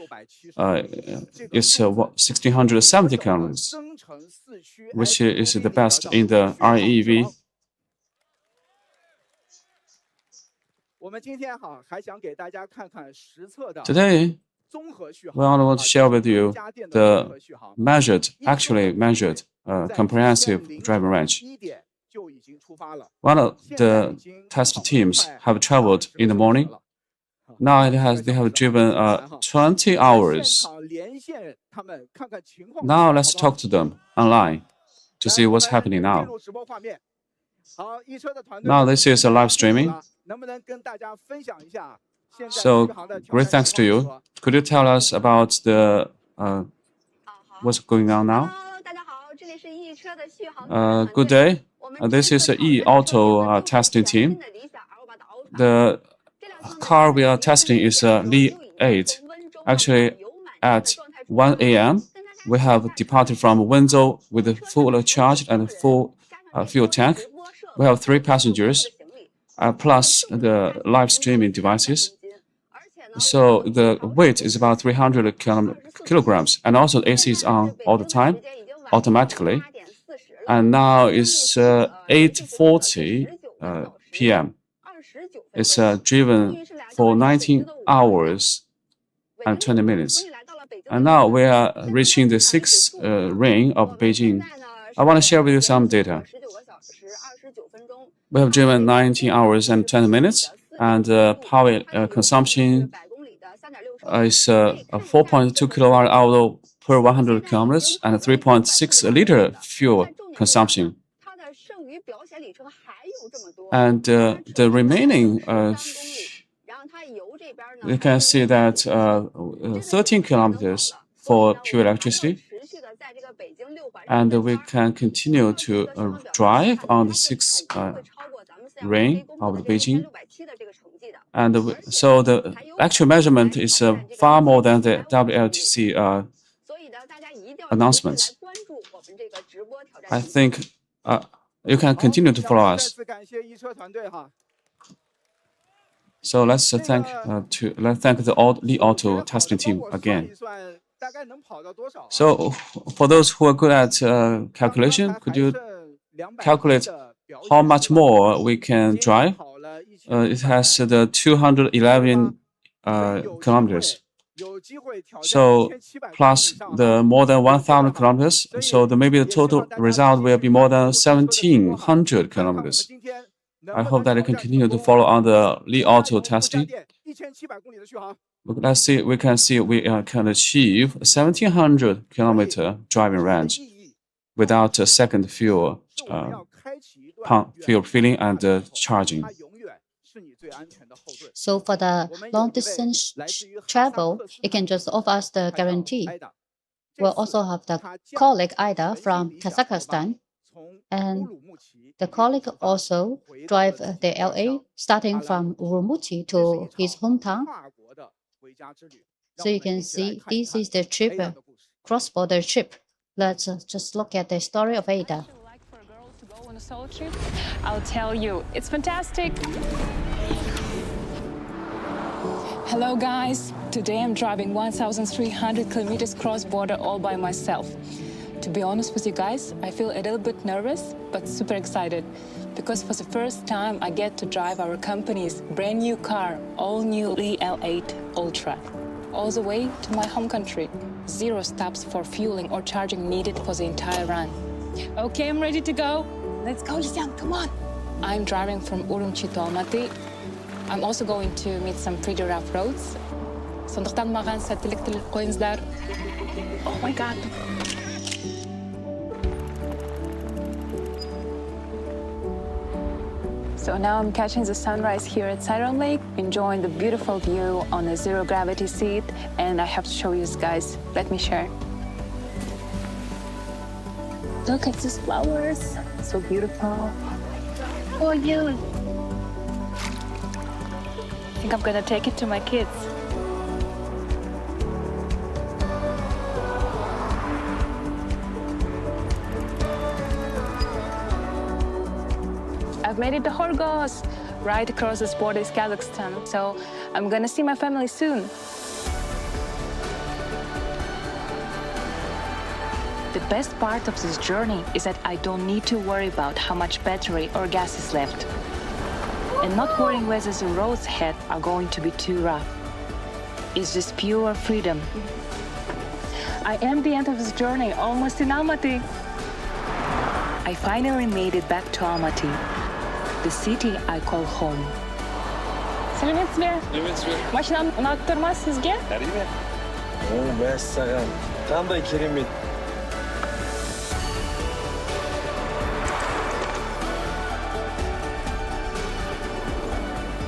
is 1,670 kilometers, which is the best in the REV. Today, we want to share with you the actually measured comprehensive driving range. One of the test teams have traveled in the morning. Now they have driven 20 hours. Now let's talk to them online to see what's happening now. Now this is a live streaming. So great thanks to you. Could you tell us about the what's going on now? Good day. This is the e-auto testing team. The car we are testing is a Li 8. Actually, at 1 a.m., we have departed from Wenzhou with a full charge and full fuel tank. We have 3 passengers, plus the live streaming devices. So the weight is about 300 kilograms, and also AC is on all the time, automatically. And now it's 8:40 p.m. It's driven for 19 hours and 20 minutes. And now we are reaching the 6th ring of Beijing. I want to share with you some data. We have driven 19 hours and 20 minutes, and power consumption is 4.2 kilowatt hour per 100 kilometers and 3.6 liter fuel consumption. And the remaining, you can see that 13 kilometers for pure electricity, and we can continue to drive on the 6th ring of Beijing. And so the actual measurement is far more than the WLTC announcements. I think you can continue to follow us. So let's thank the Li Auto testing team again. So for those who are good at calculation, could you calculate how much more we can drive? It has the 211 kilometers. So plus the more than 1,000 kilometers. So maybe the total result will be more than 1,700 kilometers. I hope that you can continue to follow on the Li Auto testing. Let's see. We can see we can achieve 1,700 kilometer driving range without a second fuel filling and charging. So for the long distance travel, it can just offer us the guarantee. We'll also have the colleague Ida from Kazakhstan, and the colleague also drive the LA starting from Urumqi to his hometown. So you can see this is the trip, cross-border trip. Let's just look at the story of Ada. On a solo trip, I'll tell you, it's fantastic. Hello guys, today I'm driving 1,300 kilometers cross-border all by myself. To be honest with you guys, I feel a little bit nervous, but super excited. because for the first time I get to drive our company's brand new car, all new Li L8 Ultra, all the way to my home country. 0 stops for fueling or charging needed for the entire run. Okay, I'm ready to go. Let's go, Lixiang, come on. I'm driving from Urumqi to Almaty. I'm also going to meet some pretty rough roads. Сондықтан маған сәттілік тілеп қойыңыздар. Oh my God. So now I'm catching the sunrise here at Siren Lake, enjoying the beautiful view on a zero-gravity seat, and I have to show you guys. Let me share. Look at these flowers, so beautiful. Oh, you. I think I'm gonna take it to my kids. I've made it to Horgos. Right across this border is Kazakhstan, so I'm gonna see my family soon. The best part of this journey is that I don't need to worry about how much battery or gas is left, and not worrying whether the roads ahead are going to be too rough. It's just pure freedom. I am at the end of this journey, almost in Almaty. I finally made it back to Almaty, the city I call home. Сәлеметсіз бе? Машинам ұнап тұр ма сізге? Әрине. Мәссаған. Қандай керемет.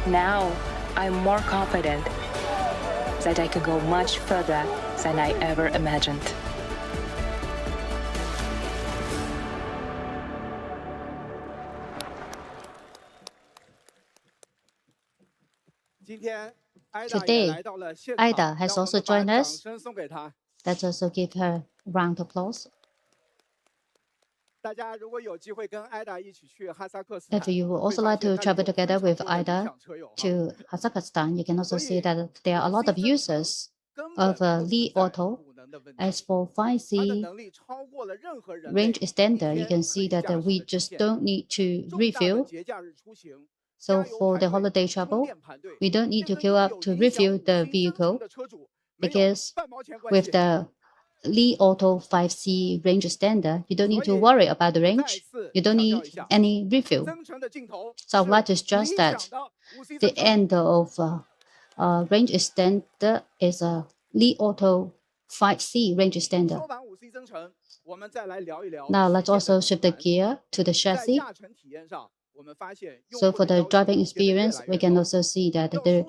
Now, I'm more confident that I can go much further than I ever imagined. Today, Ida has also joined us. Let's also give her a round of applause. If you would also like to travel together with Ida to Kazakhstan, you can also see that there are a lot of users of Li Auto. As for 5C range extender, you can see that we just don't need to refuel. So for the holiday travel, we don't need to queue up to refuel the vehicle, because with the Li Auto 5C range extender, you don't need to worry about the range. You don't need any refuel. So I would like to stress that the end of range extender is a Li Auto 5C range extender. Now let's also shift the gear to the chassis. So for the driving experience, we can also see that the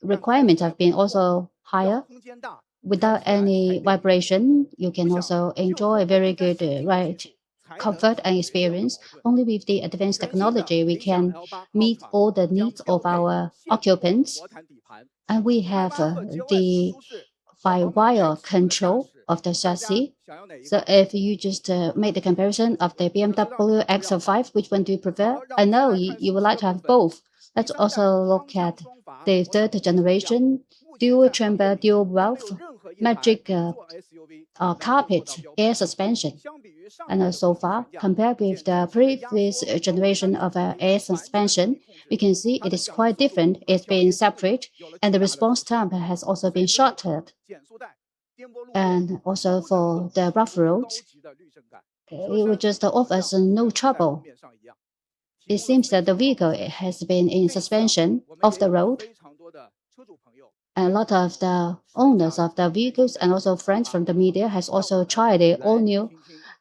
requirements have been also higher. Without any vibration, you can also enjoy a very good ride comfort and experience. Only with the advanced technology, we can meet all the needs of our occupants. And we have the by-wire control of the chassis. So if you just make the comparison of the BMW X5, which one do you prefer? I know you would like to have both. Let's also look at the third generation dual chamber, dual valve, magic carpet air suspension. And so far, compared with the previous generation of air suspension, we can see it is quite different. It's been separate, and the response time has also been shortened. And also for the rough roads, it will just offer us no trouble. It seems that the vehicle has been in suspension off the road. And a lot of the owners of the vehicles and also friends from the media has also tried the all-new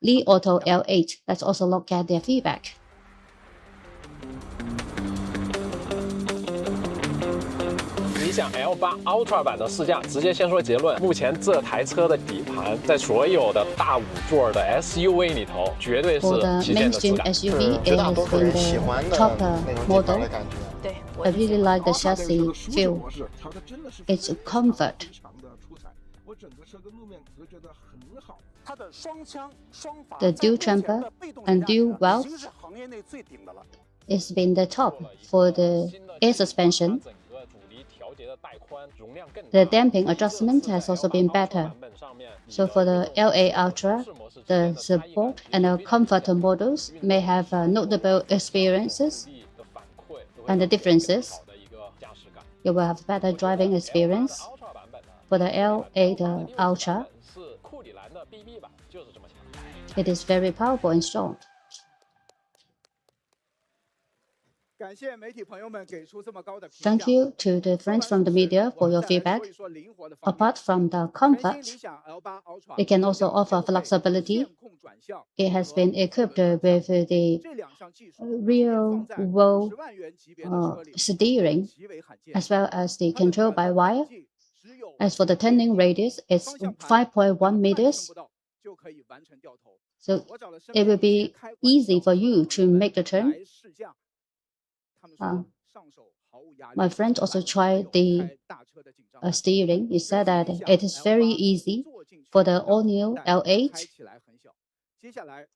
Li Auto L8. Let's also look at their feedback.理想 L8 Ultra 版的试驾，直接先说结论。目前这台车的底盘，在所有的大5座的 SUV 里头，绝对是旗舰的质感。绝大多数人喜欢的那种底盘的感觉。 I really like the chassis feel. It's comfort. The dual chamber and dual valve has been the top for the air suspension. The damping adjustment has also been better. So for the LA Ultra, the support and the comfort models may have notable experiences and the differences. You will have better driving experience. For the LA the Ultra, it is very powerful and strong. Thank you to the friends from the media for your feedback. Apart from the comfort, it can also offer flexibility. It has been equipped with the real-world steering, as well as the control by wire. As for the turning radius, it's 5.1 meters. So it will be easy for you to make the turn. My friend also tried the steering. He said that it is very easy for the all-new L8.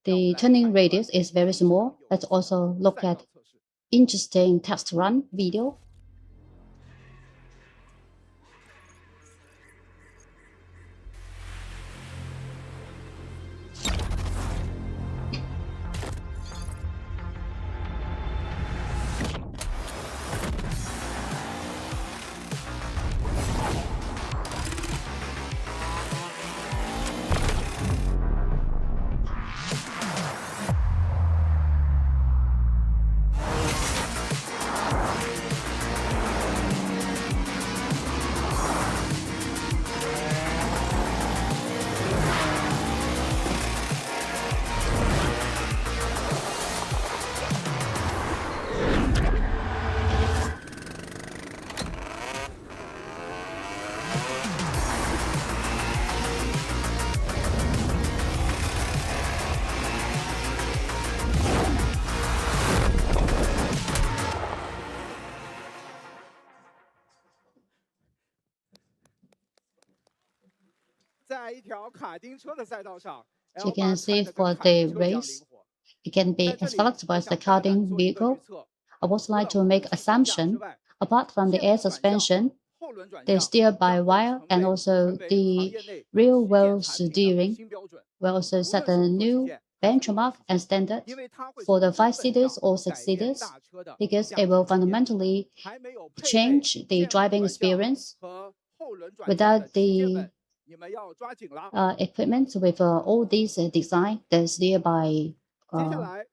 The turning radius is very small. Let's also look at interesting test run video. So you can see for the race, it can be as flexible as the karting vehicle. I would like to make assumption, apart from the air suspension, the steer by wire and also the real-world steering will also set a new benchmark and standard for the 5-seaters or 6-seaters, because it will fundamentally change the driving experience. Without the equipment with all these design, the steer by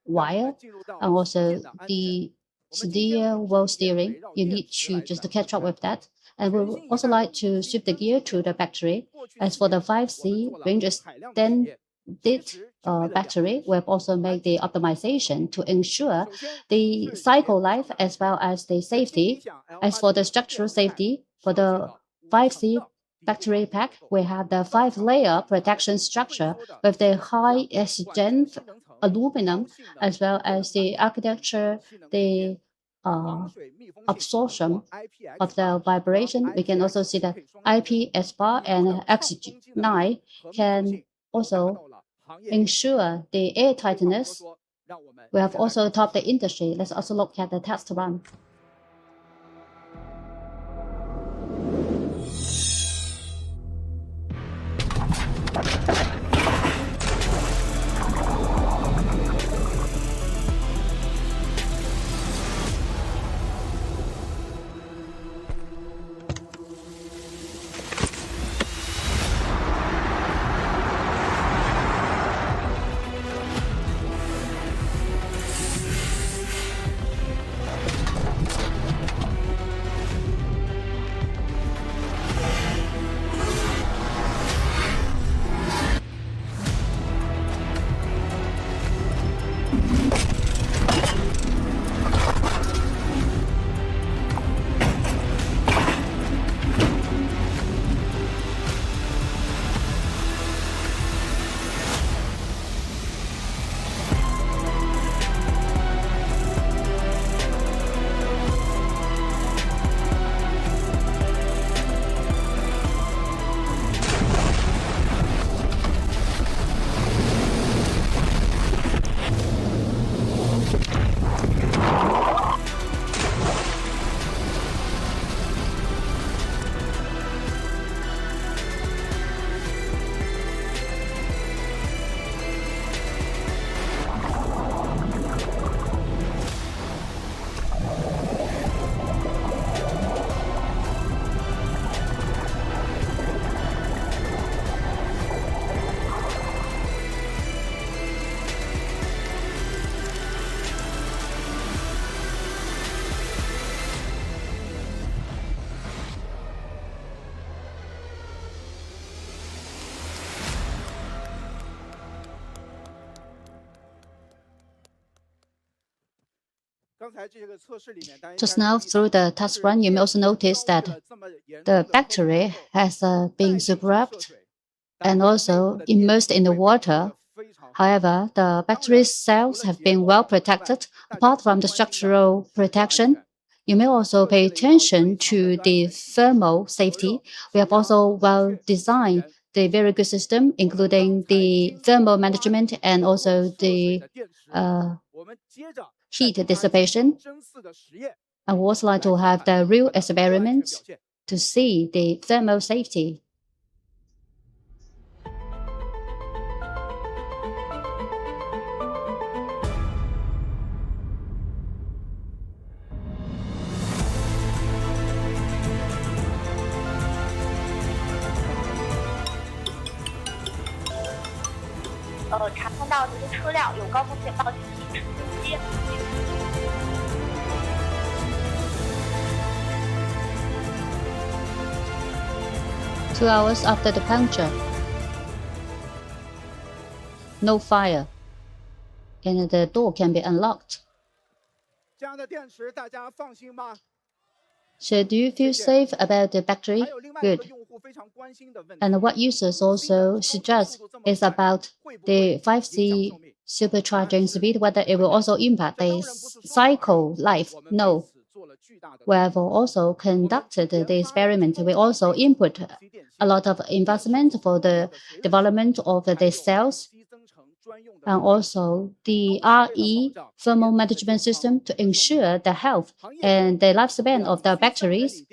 wire and also the steer wheel steering, you need to just catch up with that. And we would also like to shift the gear to the battery. As for the 5C range extended battery, we have also made the optimization to ensure the cycle life as well as the safety. As for the structural safety, for the 5C battery pack, we have the 5-layer protection structure with the high strength aluminum, as well as the architecture, the absorption of the vibration. We can also see that IPS bar and X9 can also ensure the air tightness. We have also topped the industry. Let's also look at the test run. Just now, through the test run, you may also notice that the battery has been scrubbed and also immersed in the water. However, the battery cells have been well protected. Apart from the structural protection, you may also pay attention to the thermal safety. We have also well designed the very good system, including the thermal management and also the heat dissipation. I would also like to have the real experiments to see the thermal safety. Two hours after the puncture, no fire, and the door can be unlocked. So do you feel safe about the battery? Good. And what users also suggest is about the 5C supercharging speed, whether it will also impact the cycle life. No. We have also conducted the experiment. We also input a lot of investment for the development of the cells and also the RE thermal management system to ensure the health and the lifespan of the batteries.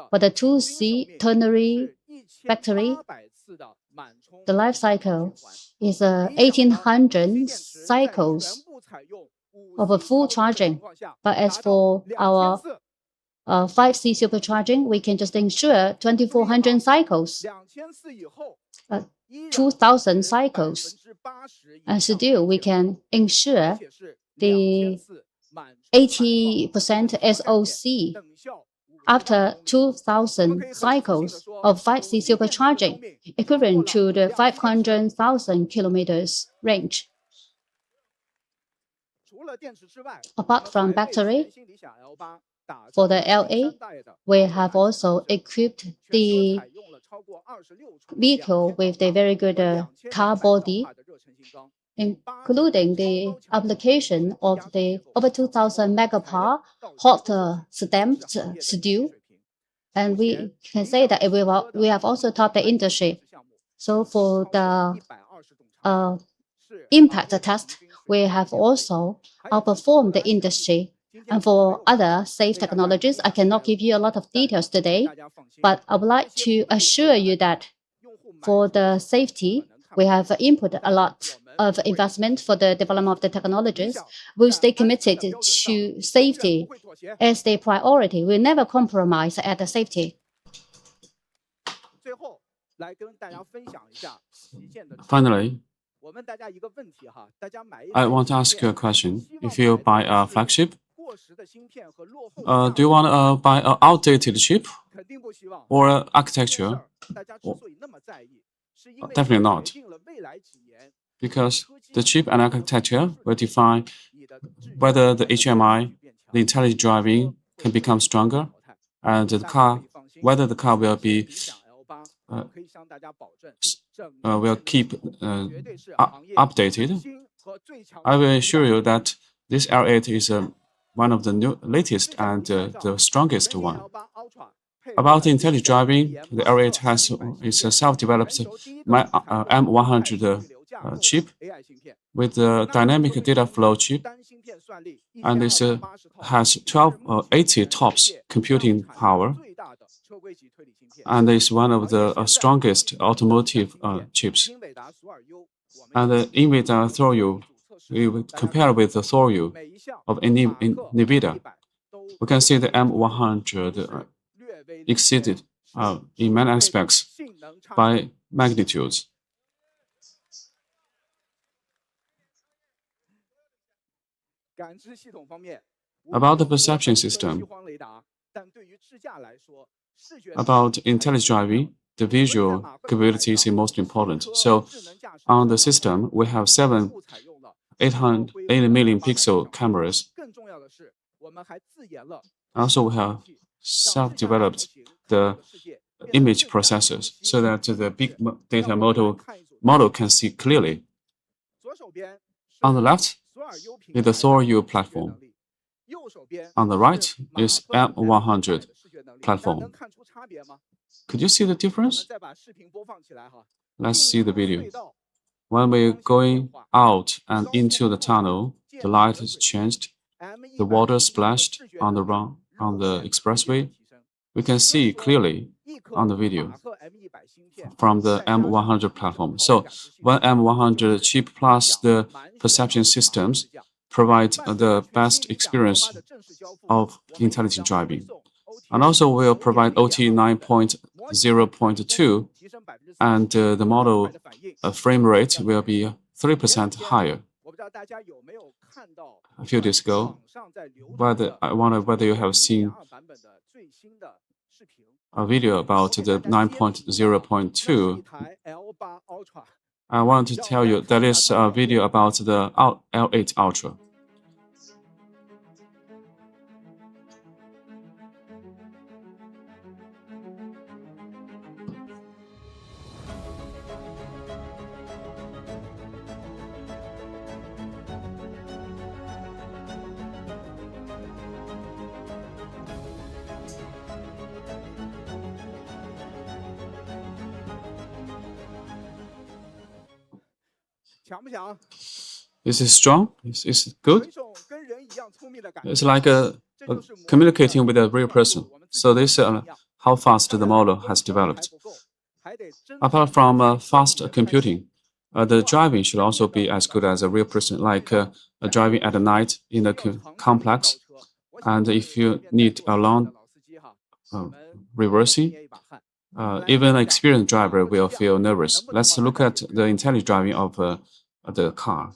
For the 2C ternary battery, the life cycle is 1800 cycles of a full charging. But as for our 5C supercharging, we can just ensure 2400 cycles, 2000 cycles. And still, we can ensure the 80% SOC after 2000 cycles of 5C supercharging, equivalent to the 500,000 kilometers range. Apart from battery, for the LA, we have also equipped the vehicle with a very good car body, including the application of the over 2000 megapower hot stamped steel. And we can say that we have also topped the industry. So for the impact test, we have also outperformed the industry. And for other safe technologies, I cannot give you a lot of details today, but I would like to assure you that for the safety, we have input a lot of investment for the development of the technologies. We'll stay committed to safety as the priority. We'll never compromise at the safety. Finally, I want to ask you a question. If you buy a flagship, do you want to buy an outdated chip or architecture? Definitely not. Because the chip and architecture will define whether the HMI, the intelligent driving, can become stronger, and the car, whether the car will be will keep updated. I will assure you that this L8 is one of the latest and the strongest one. About intelligent driving, the L8 is a self-developed M100 chip with the dynamic data flow chip, and this has 80 TOPS computing power, and is one of the strongest automotive chips. And the NVIDIA Thorio, we will compare with the Thorio of NVIDIA. We can see the M100 exceeded in many aspects by magnitudes. About the perception system, about intelligent driving, the visual capabilities is most important. So on the system, we have 8 million pixel cameras. Also, we have self-developed the image processors so that the big data model can see clearly. On the left is the Thor U platform. On the right is M100 platform. Could you see the difference? Let's see the video. When we're going out and into the tunnel, the light is changed. The water splashed on the expressway. We can see clearly on the video from the M100 platform. So when M100 chip plus the perception systems provide the best experience of intelligent driving. And also we'll provide OT 9.0.2, and the model frame rate will be 3% higher. A few days ago, I wonder whether you have seen a video about the 9.0.2. I want to tell you that is a video about the L8 Ultra. Is it strong? Is it good? It's like communicating with a real person. So this is how fast the model has developed. Apart from fast computing, the driving should also be as good as a real person, like driving at night in a complex. And if you need a long reversing, even an experienced driver will feel nervous. Let's look at the intelligent driving of the car.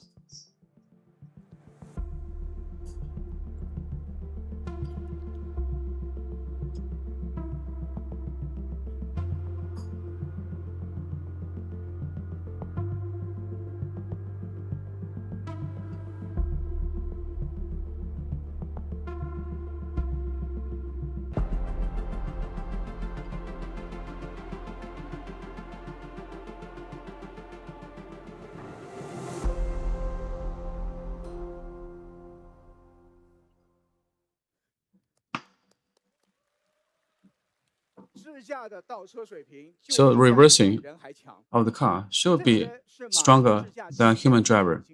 So reversing of the car should be stronger than human driver,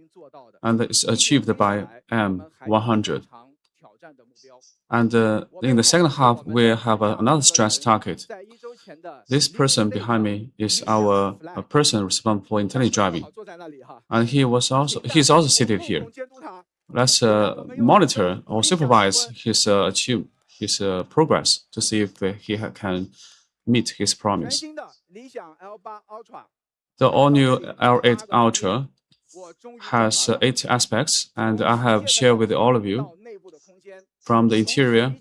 and it's achieved by M100. And in the second half, we have another stretch target. This person behind me is our person responsible for intelligent driving, and he's also seated here. Let's monitor or supervise his progress to see if he can meet his promise. The all-new L8 Ultra has 8 aspects, and I have shared with all of you from the interior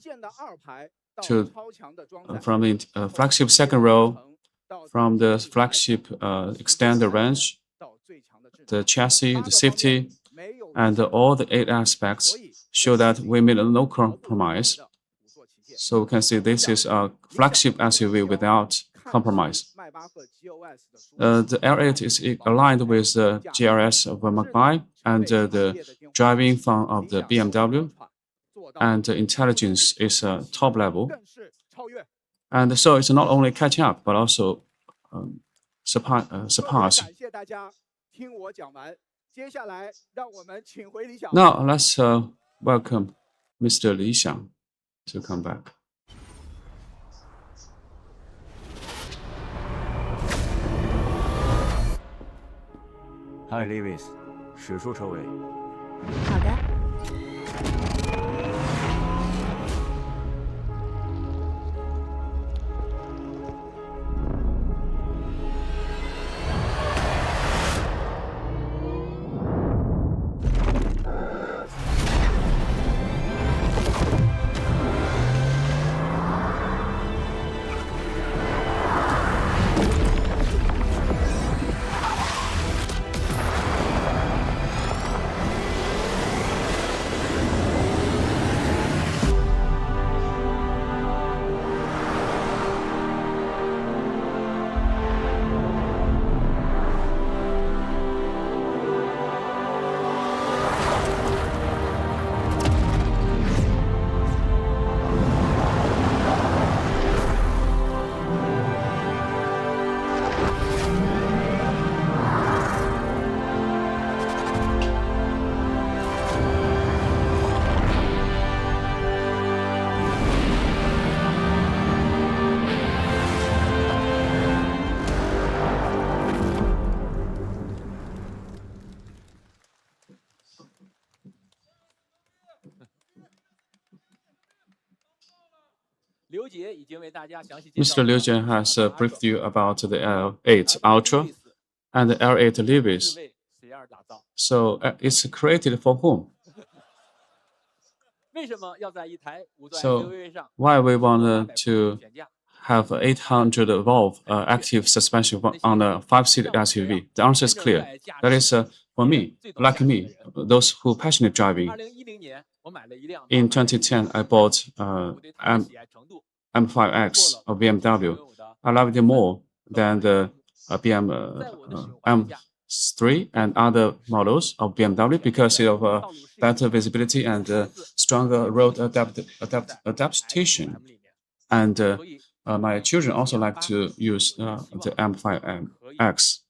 to from the flagship second row, from the flagship extended range, the chassis, the safety, and all the 8 aspects show that we made no compromise. So we can see this is a flagship SUV without compromise. The L8 is aligned with the GRS of Mach-5 and the driving fun of the BMW, and the intelligence is top level. And so it's not only catch up, but also surpass. Now let's welcome Mr. Li Xiang to come back. Hi, Lewis， 驶出车尾。好的。Mr. Liu Jie has briefed you about the L8 Ultra and the L8 Lewis. So it's created for whom? So why we want to have 800 valve active suspension on a 5-seater SUV? The answer is clear. That is for me, like me, those who passionate driving. In 2010, I bought M5X of BMW. I loved it more than the M3 and other models of BMW because of better visibility and stronger road adaptation. And my children also like to use the M5X.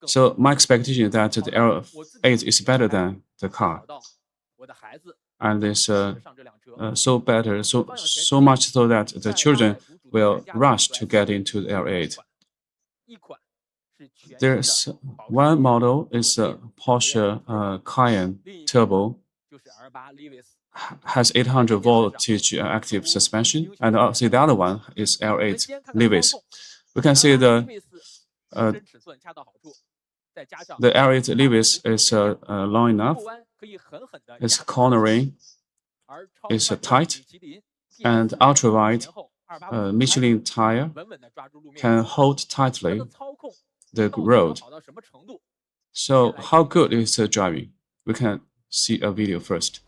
So my expectation is that the L8 is better than the car. And it's so better, so much so that the children will rush to get into the L8. There's one model is a Porsche Cayenne Turbo, has 800 voltage active suspension, and also the other one is L8 Lewis. We can see the L8 Lewis is long enough, it's cornering, it's tight, and ultra-wide Michelin tire can hold tightly the road. So how good is the driving? We can see a video first.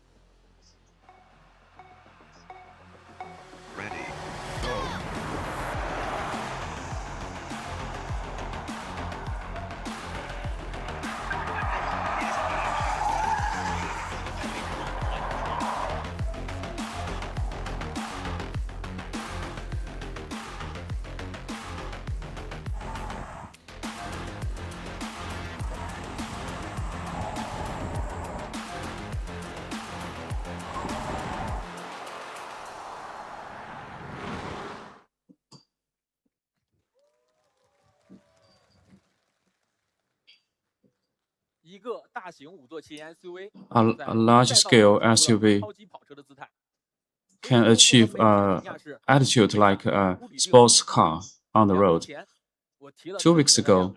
A large-scale SUV can achieve attitude like a sports car on the road. 2 weeks ago,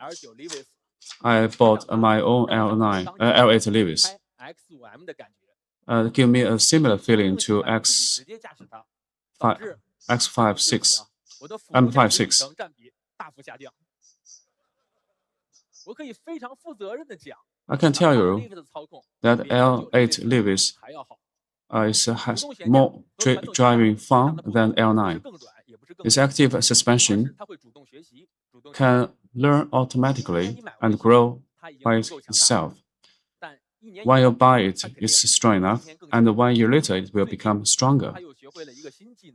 I bought my own L8 Lewis. Give me a similar feeling to M56. I can tell you that L8 Lewis has more driving fun than L9. Its active suspension can learn automatically and grow by itself. When you buy it, it's strong enough, and 1 year later, it will become stronger.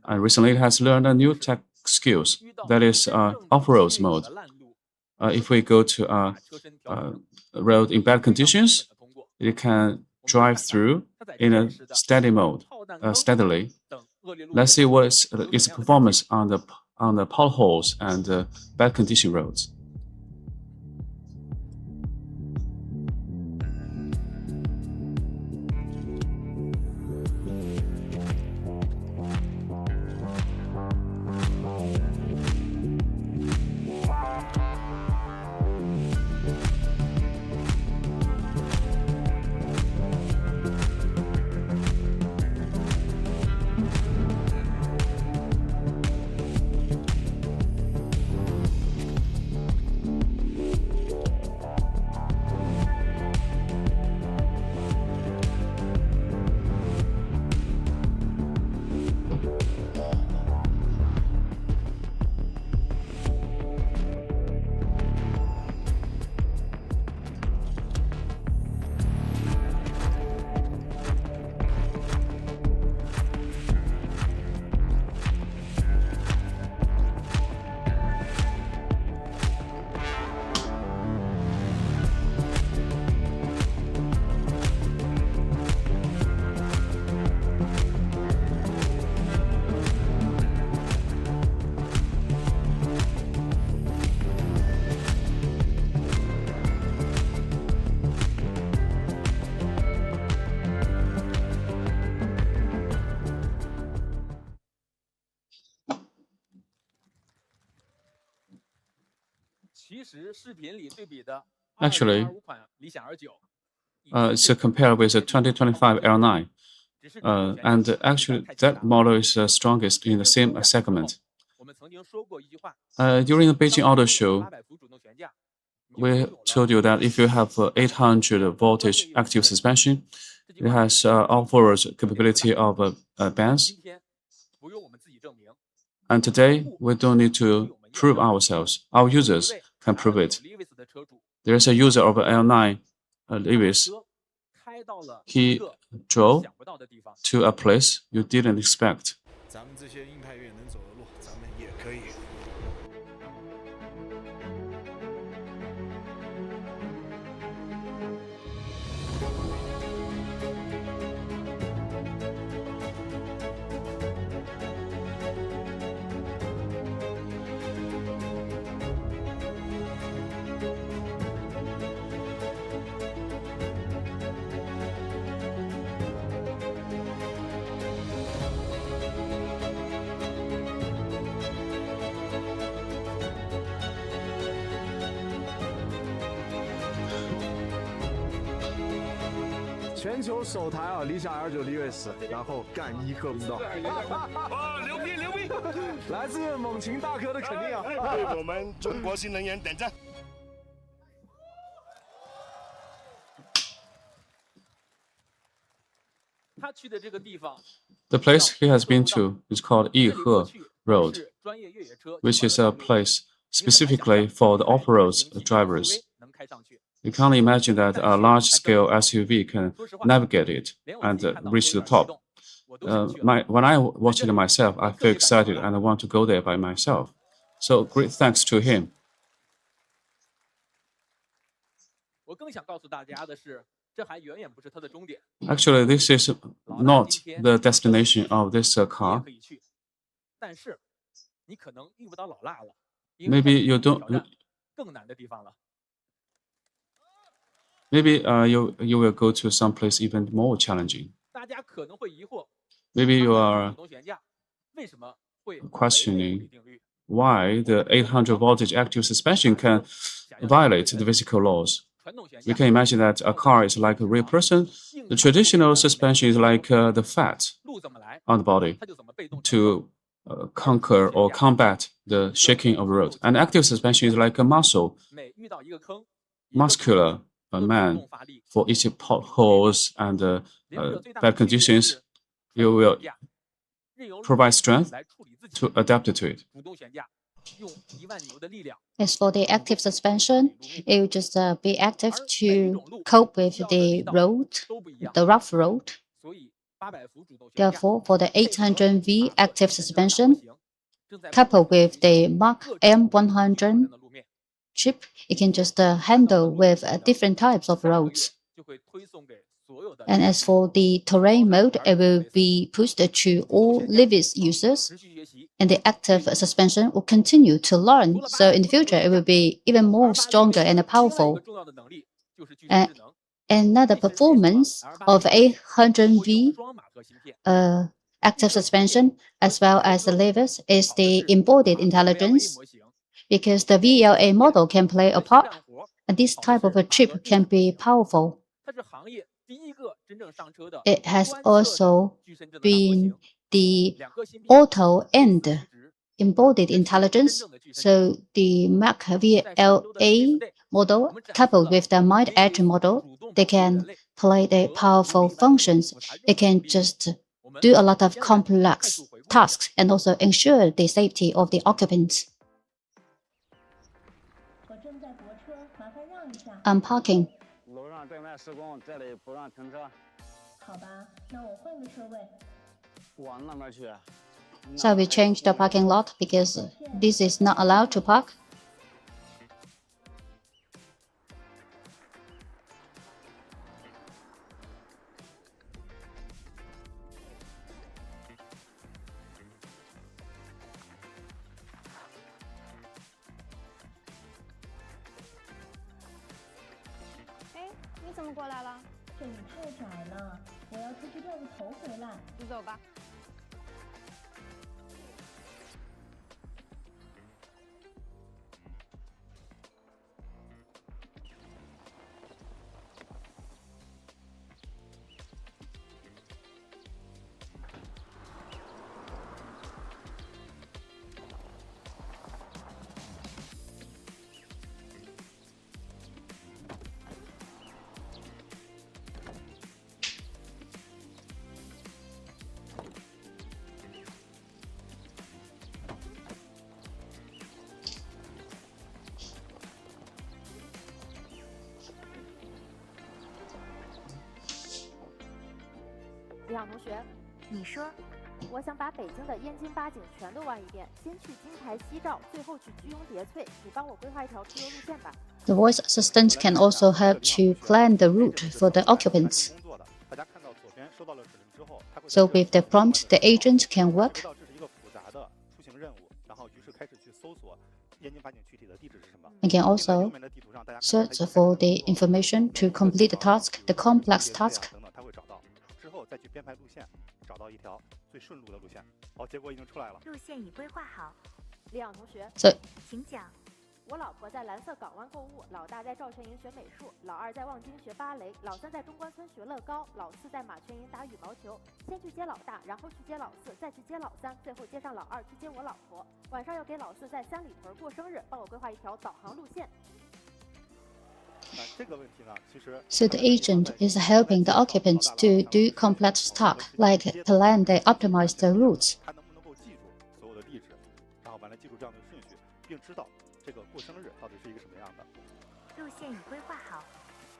And recently, it has learned a new tech skills, that is off-road mode. If we go to a road in bad conditions, it can drive through in a steady mode, steadily. Let's see what is its performance on the potholes and bad condition roads. Actually, it's compared with the 2025 L9. And actually, that model is the strongest in the same segment. During the Beijing Auto Show, we told you that if you have 800 voltage active suspension, it has offers capability of bands. And today, we don't need to prove ourselves. Our users can prove it. There is a user of L9, Lewis. He drove to a place you didn't expect. 咱们这些硬派越野能走的路，咱们也可以。全球首台啊，理想 L9 Lewis，然后干一克不到。牛逼牛逼！来自猛禽大哥的肯定啊！为我们中国新能源点赞。The place he has been to is called Yihe Road, which is a place specifically for the off-road drivers. You can't imagine that a large-scale SUV can navigate it and reach the top. When I watch it myself, I feel excited and I want to go there by myself. So great thanks to him. Actually, this is not the destination of this car. Maybe you don't. Maybe you will go to some place even more challenging. Maybe you are questioning why the 800 voltage active suspension can violate the physical laws. We can imagine that a car is like a real person. The traditional suspension is like the fat on the body to conquer or combat the shaking of the road. And active suspension is like a muscular man. For each potholes and bad conditions, you will provide strength to adapt to it. As for the active suspension, it will just be active to cope with the road, the rough road. Therefore, for the 800V active suspension, coupled with the Mach M100 chip, it can just handle with different types of roads. And as for the terrain mode, it will be pushed to all Lewis users, and the active suspension will continue to learn. So in the future, it will be even more stronger and powerful. Another performance of 800V active suspension, as well as the Lewis, is the embodied intelligence, because the VLA model can play a part, and this type of a chip can be powerful. It has also been the auto and embodied intelligence. So the Mach VLA model coupled with the Mind Edge model, they can play the powerful functions. They can just do a lot of complex tasks and also ensure the safety of the occupants. I'm parking. So we changed the parking lot because this is not allowed to park. 李想同学，你说，我想把北京的燕京八景全都玩一遍，先去金台西照，最后去居庸叠翠。你帮我规划一条出游路线吧。The voice assistant can also help to plan the route for the occupants. So with the prompt, the agent can work. And can also search for the information to complete the task, the complex task. 路线已规划好。李想同学，请讲。我老婆在蓝色港湾购物，老大在赵全营学美术，老二在望京学芭蕾，老三在中关村学乐高，老四在马全营打羽毛球。先去接老大，然后去接老四，再去接老三，最后接上老二去接我老婆。晚上要给老四在三里屯过生日，帮我规划一条导航路线。So the agent is helping the occupants to do complex tasks like plan the optimized routes. 路线已规划好，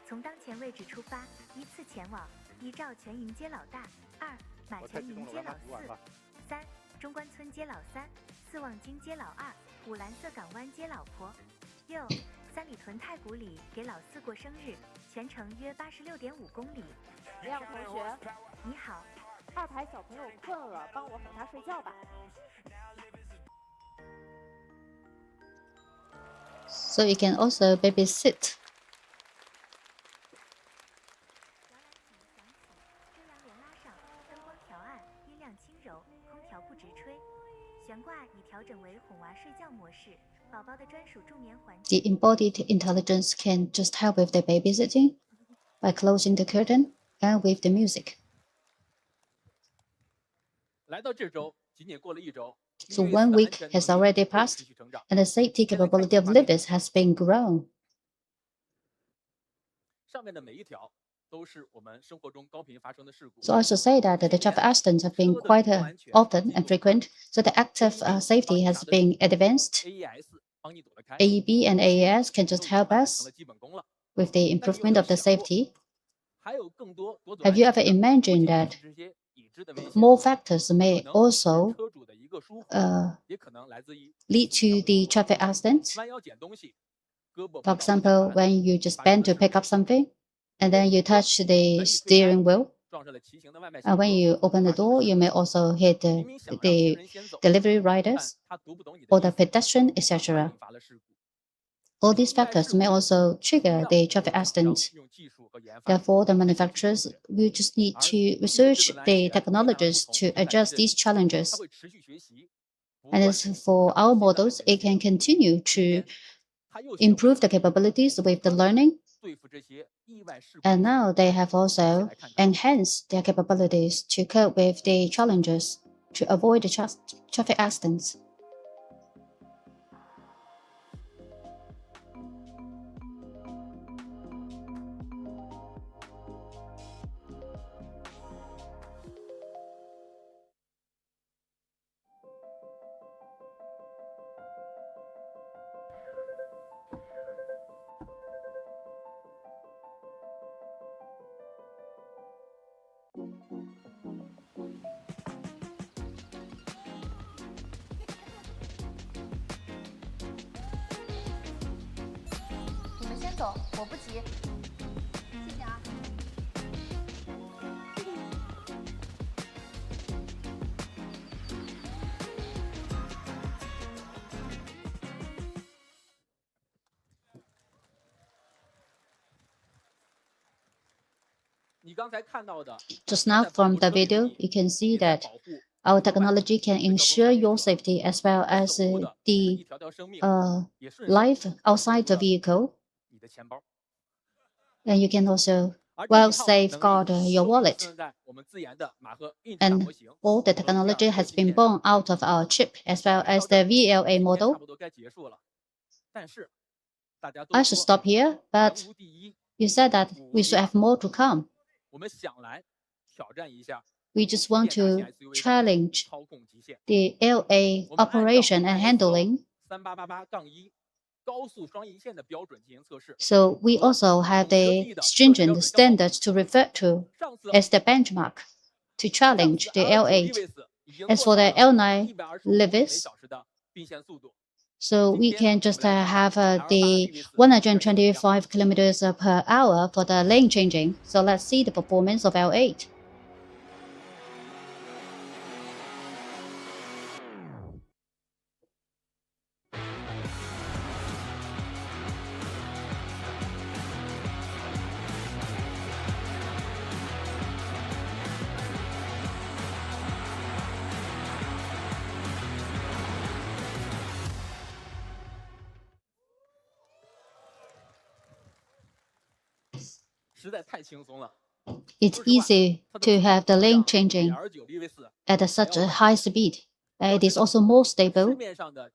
从当前位置出发，依次前往：一赵全营接老大，2马全营接老四，3中关村接老三，4望京接老二，5蓝色港湾接老婆，6三里屯太古里给老四过生日，全程约86.5公里。李想同学，你好，二排小朋友困了，帮我哄他睡觉吧。So you can also babysit. 遮阳帘拉上，灯光调暗，音量轻柔，空调不直吹。悬挂已调整为哄娃睡觉模式，宝宝的专属助眠环境。The embodied intelligence can just help with the babysitting by closing the curtain and with the music. 来到这周，仅仅过了1周。So 1 week has already passed, and the safety capability of Libis has been grown. 上面的每一条都是我们生活中高频发生的事故。So I should say that the traffic accidents have been quite often and frequent. So the active safety has been advanced. AEB and AES can just help us with the improvement of the safety. Have you ever imagined that more factors may also lead to the traffic accidents? For example, when you just bend to pick up something, and then you touch the steering wheel. And when you open the door, you may also hit the delivery riders or the pedestrian, etc. All these factors may also trigger the traffic accidents. Therefore, the manufacturers will just need to research the technologies to address these challenges. And as for our models, it can continue to improve the capabilities with the learning. And now they have also enhanced their capabilities to cope with the challenges to avoid the traffic accidents. Just now from the video, you can see that our technology can ensure your safety as well as the life outside the vehicle. And you can also well safeguard your wallet. And all the technology has been born out of our chip as well as the VLA model. I should stop here, but you said that we should have more to come. We just want to challenge the LA operation and handling. So we also have the stringent standards to refer to as the benchmark to challenge the L8. As for the L9 Lewis, so we can just have the 125 kilometers per hour for the lane changing. So let's see the performance of L8. It's easy to have the lane changing at such a high speed. It is also more stable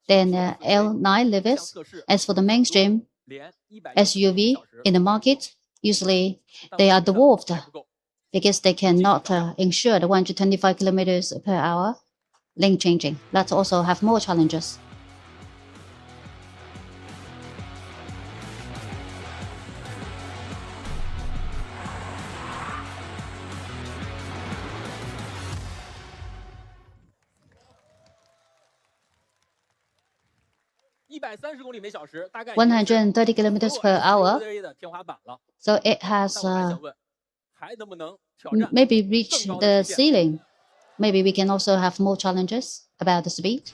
than L9 Lewis. As for the mainstream SUV in the market, usually they are dwarfed because they cannot ensure the 125 kilometers per hour lane changing. Let's also have more challenges. .130 130 kilometers per hour. So it has maybe reached the ceiling. Maybe we can also have more challenges about the speed.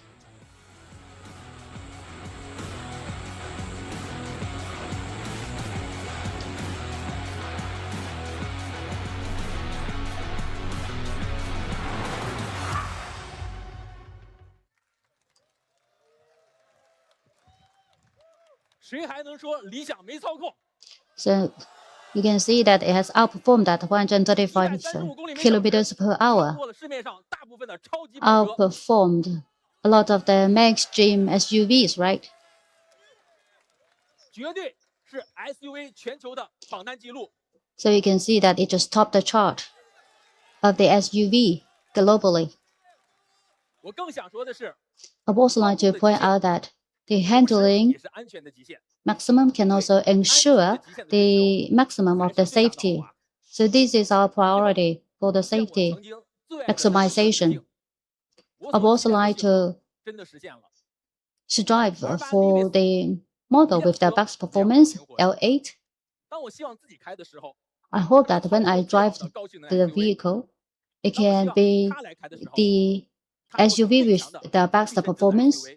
So you can see that it has outperformed at 135 kilometers per hour. Outperformed a lot of the mainstream SUVs, right? So you can see that it just topped the chart of the SUV globally. I would also like to point out that the handling maximum can also ensure the maximum of the safety. So this is our priority for the safety maximization. I would also like to strive for the model with the best performance, L8. I hope that when I drive the vehicle, it can be the SUV with the best performance,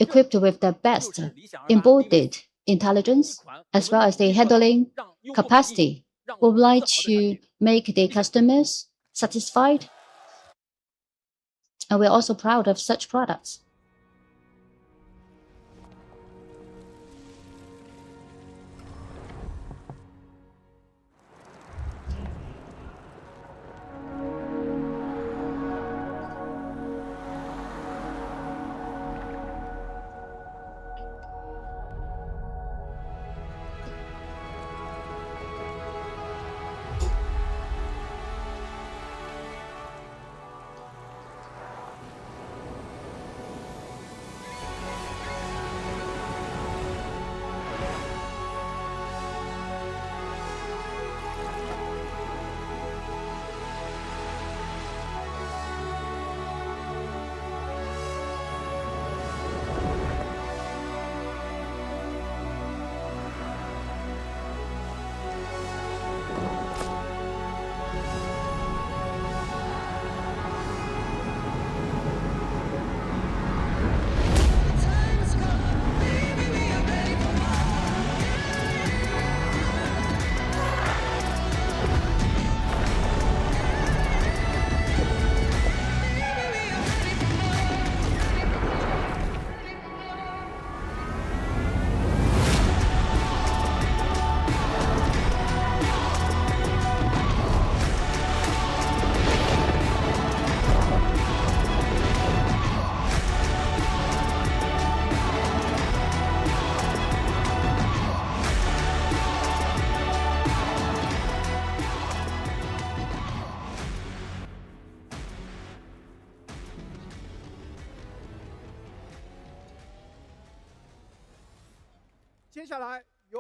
equipped with the best embodied intelligence, as well as the handling capacity. We would like to make the customers satisfied, and we're also proud of such products.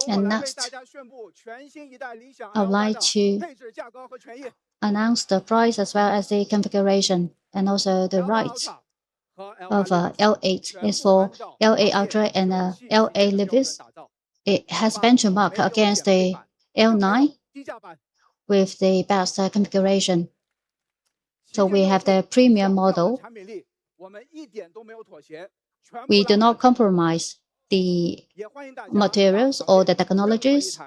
And next, I would like to announce the price as well as the configuration, and also the right of L8 is for L8 Ultra and L8 Levis. It has benchmark against the L9 with the best configuration. So we have the premium model. We do not compromise the materials or the technologies,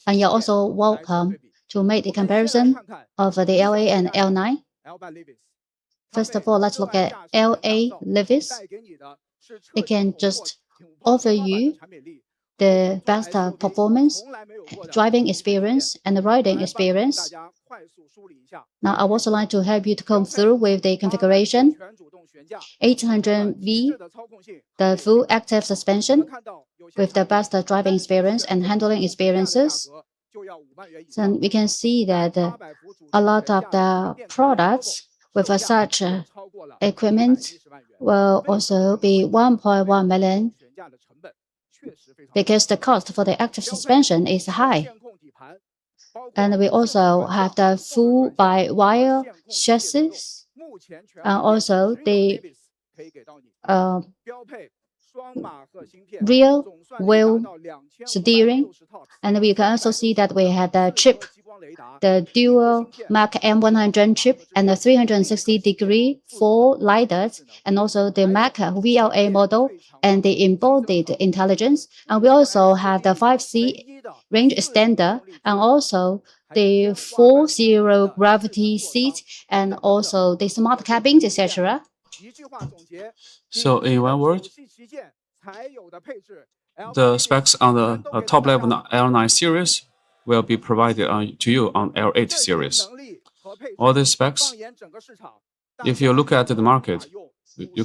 and you're also welcome to make the comparison of the LA and L9. First of all, let's look at LA Levis. It can just offer you the best performance, driving experience, and the riding experience. Now, I would also like to help you to come through with the configuration. 800V, the full active suspension with the best driving experience and handling experiences. So we can see that a lot of the products with such equipment will also be 1.1 million because the cost for the active suspension is high. And we also have the full by-wire chassis, and also the rear wheel steering. And we can also see that we have the chip, the dual Mac M100 chip, and the 360-degree 4 LiDARs, and also the Mac VLA model, and the embodied intelligence. And we also have the 5C range extender, and also the 4-0 gravity seat, and also the smart cabins, etc. So in one word, the specs on the top level L9 series will be provided to you on L8 series. All these specs, if you look at the market, you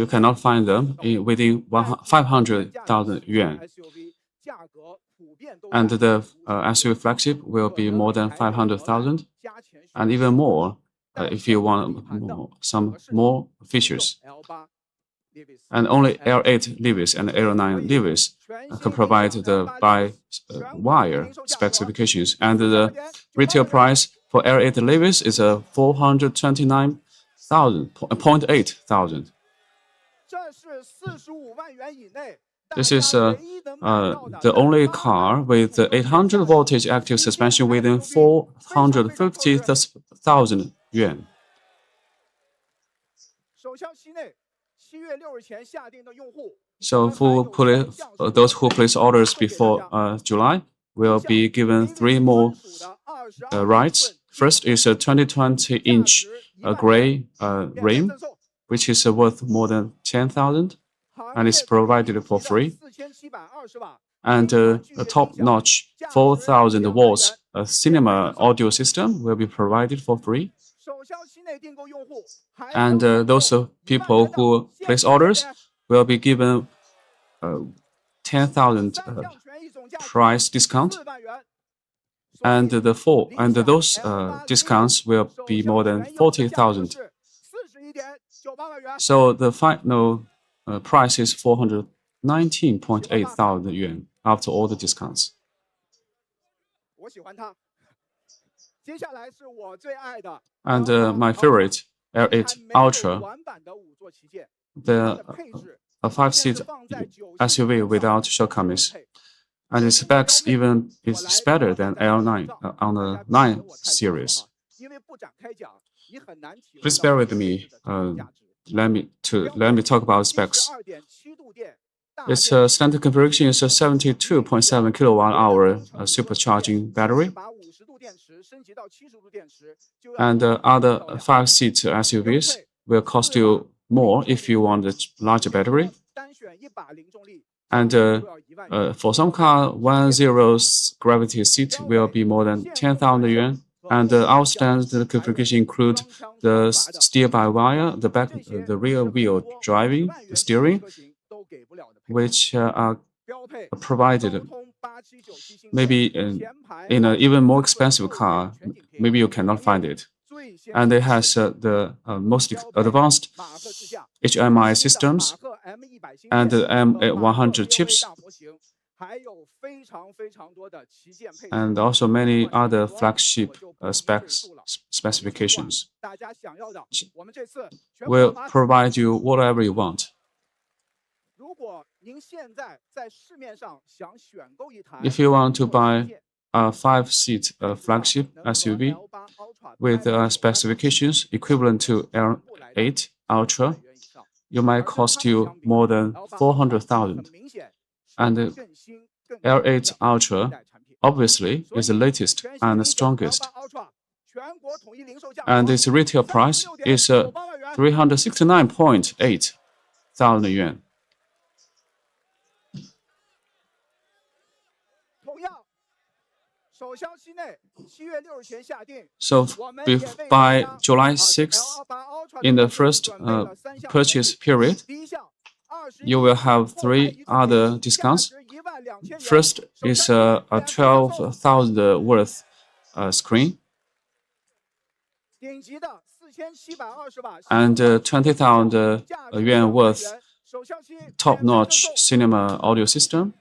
cannot find them within 500,000 yuan. And the SUV flagship will be more than 500,000, and even more if you want some more features. And only L8 Levis and L9 Levis can provide the by-wire specifications. And the retail price for L8 Levis is 429,000. This is the only car with the 800 voltage active suspension within 450,000 yuan. So those who place orders before July will be given 3 more rides. First is a 2020-inch gray rim, which is worth more than 10,000, and is provided for free. And a top-notch 4,000 watts cinema audio system will be provided for free. And those people who place orders will be given 10,000 price discount, and those discounts will be more than 40,000. So the final price is 419.8 thousand yuan after all the discounts. And my favorite, L8 Ultra, the 5-seat SUV without shortcomings, and its specs even is better than L9 on the 9 series. Please bear with me. Let me talk about specs. Its standard configuration is a 72.7 kilowatt-hour supercharging battery, and other 5-seat SUVs will cost you more if you want a larger battery. And for some car, 1.0 gravity seat will be more than 10,000 yuan. And our standard configuration include the steer-by-wire, the rear wheel driving, the steering, which are provided. Maybe in an even more expensive car, maybe you cannot find it. And it has the most advanced HMI systems and the M100 chips, and also many other flagship specifications. Will provide you whatever you want. If you want to buy a 5-seat flagship SUV with specifications equivalent to L8 Ultra, it might cost you more than 400,000. And L8 Ultra obviously is the latest and the strongest. And its retail price is 369.8 thousand yuan. So by July 6th, in the first purchase period, you will have 3 other discounts. First is a 12,000 worth screen, and 20,000 yuan worth top-notch cinema audio system,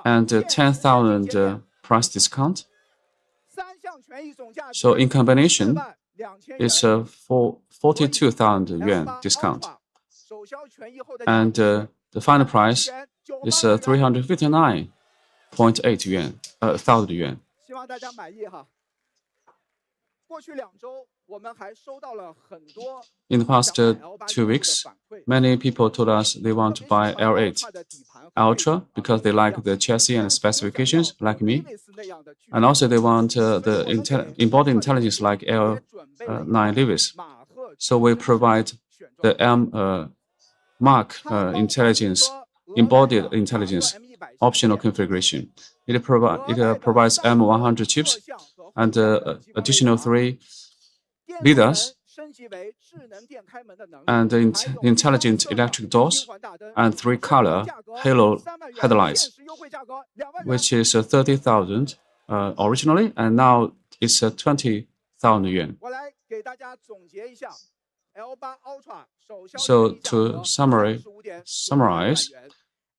and 10,000 price discount. So in combination, it's a 42,000 yuan discount, and the final price is 359.8 yuan, thousand yuan. In the past 2 weeks, many people told us they want to buy L8 Ultra because they like the chassis and specifications, like me, and also they want the embodied intelligence like L9 Lewis. So we provide the Mach intelligence, embodied intelligence, optional configuration. It provides M100 chips and additional 3 LiDARs and intelligent electric doors and 3 color halo headlights, which is 30,000 originally, and now it's 20,000 yuan. So to summarize,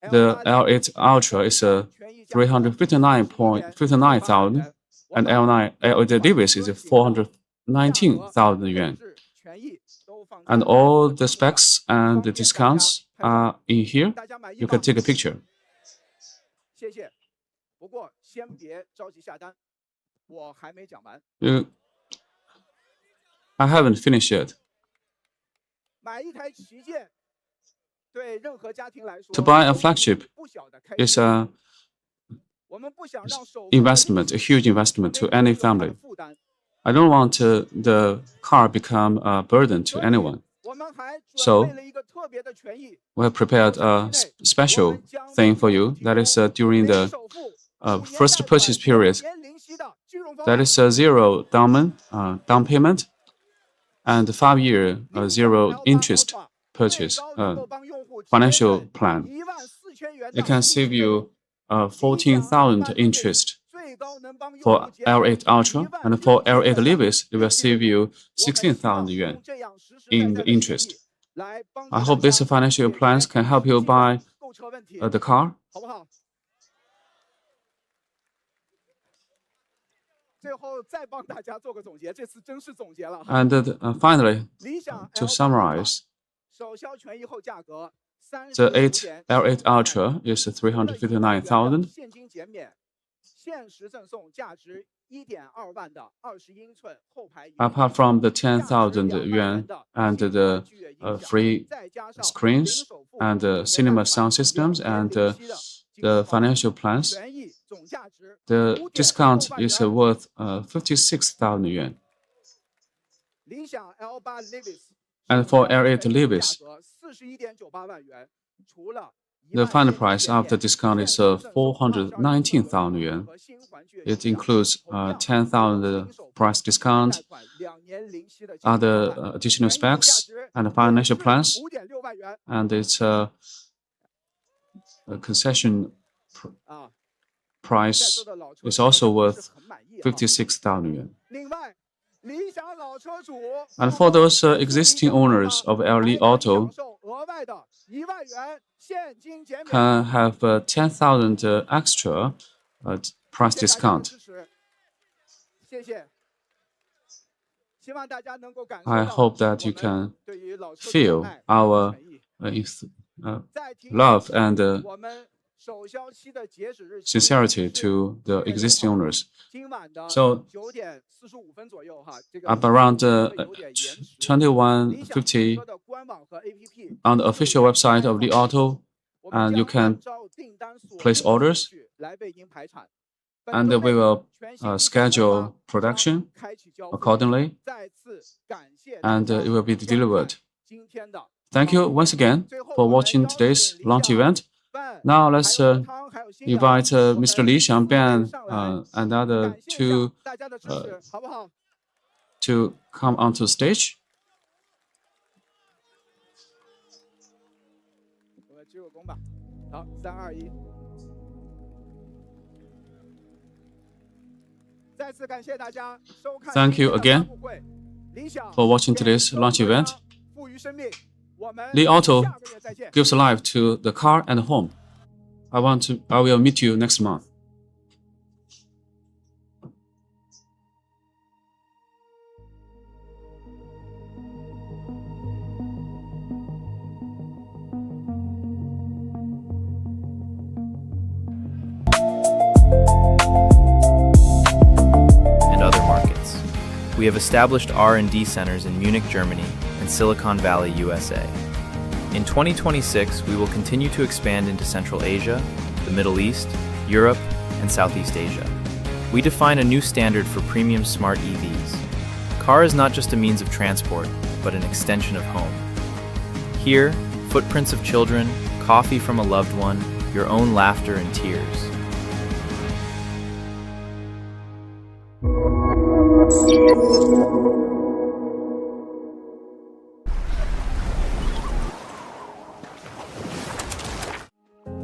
the L8 Ultra is 359,000, and L8 Lewis is 419,000 yuan. And all the specs and the discounts are in here. You can take a picture. I haven't finished yet. To buy a flagship is an investment, a huge investment to any family. I don't want the car become a burden to anyone. So we have prepared a special thing for you. That is during the first purchase period. That is 0 down payment and 5-year 0 interest purchase financial plan. It can save you 14,000 interest for L8 Ultra, and for L8 Lewis, it will save you 16,000 yuan in the interest. I hope these financial plans can help you buy the car. And finally, to summarize, the L8 Ultra is 359,000. Apart from the 10,000 yuan and the free screens and cinema sound systems and the financial plans, the discount is worth 56,000 yuan. And for L8 Lewis, the final price after discount is 419,000 yuan. It includes 10,000 price discount, other additional specs, and financial plans, and its concession price is also worth 56,000 yuan. And for those existing owners of Li Auto, can have 10,000 extra price discount. I hope that you can feel our love and sincerity to the existing owners. So up around 21:50 on the official website of Li Auto, and you can place orders, and we will schedule production accordingly, and it will be delivered. Thank you once again for watching today's launch event. Now let's invite Mr. Li Xiangbian and other two to come onto stage. Thank you again for watching today's launch event. Li Auto gives life to the car and home. I will meet you next month. And other markets. We have established R&D centers in Munich, Germany, and Silicon Valley, USA. In 2026, we will continue to expand into Central Asia, the Middle East, Europe, and Southeast Asia. We define a new standard for premium smart EVs. Car is not just a means of transport, but an extension of home. Here, footprints of children, coffee from a loved one, your own laughter and tears.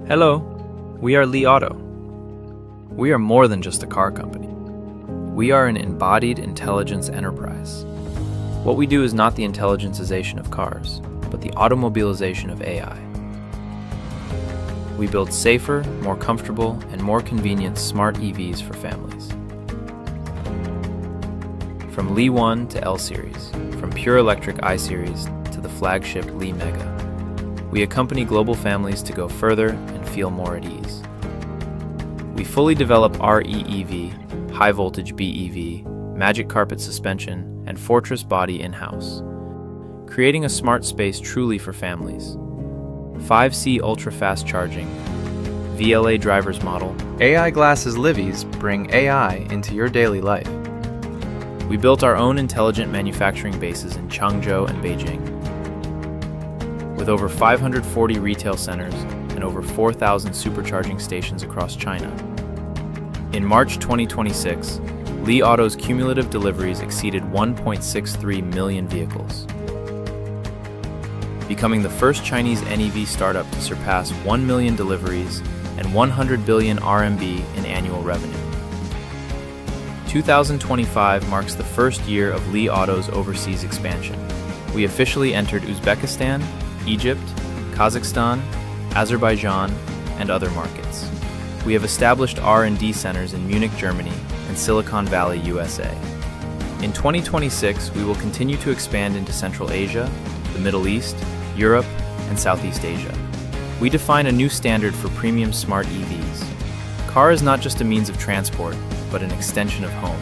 Hello, we are Li Auto. We are more than just a car company. We are an embodied intelligence enterprise. What we do is not the intelligencization of cars, but the automobilization of AI. We build safer, more comfortable, and more convenient smart EVs for families. From Li 1 to L series, from pure electric I series to the flagship Li Mega, we accompany global families to go further and feel more at ease. We fully develop REEV, high voltage BEV, magic carpet suspension, and fortress body in-house, creating a smart space truly for families. 5C ultra-fast charging, VLA driver's model, AI glasses Livies bring AI into your daily life. We built our own intelligent manufacturing bases in Changzhou and Beijing. With over 540 retail centers and over 4,000 supercharging stations across China. In March 2026, Li Auto's cumulative deliveries exceeded 1.63 million vehicles, becoming the first Chinese NEV startup to surpass 1 million deliveries and 100 billion RMB in annual revenue. 2025 marks the first year of Li Auto's overseas expansion. We officially entered Uzbekistan, Egypt, Kazakhstan, Azerbaijan, and other markets. We have established R&D centers in Munich, Germany, and Silicon Valley, USA. In 2026, we will continue to expand into Central Asia, the Middle East, Europe, and Southeast Asia. We define a new standard for premium smart EVs. Car is not just a means of transport, but an extension of home.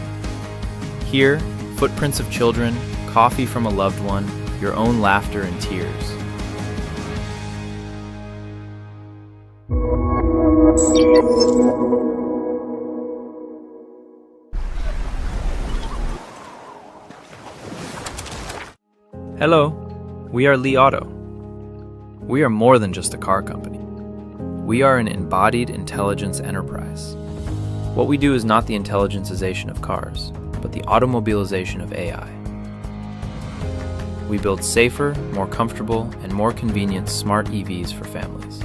Here, footprints of children, coffee from a loved one, your own laughter and tears. Hello, we are Li Auto. We are more than just a car company. We are an embodied intelligence enterprise. What we do is not the intelligencization of cars, but the automobilization of AI. We build safer, more comfortable, and more convenient smart EVs for families.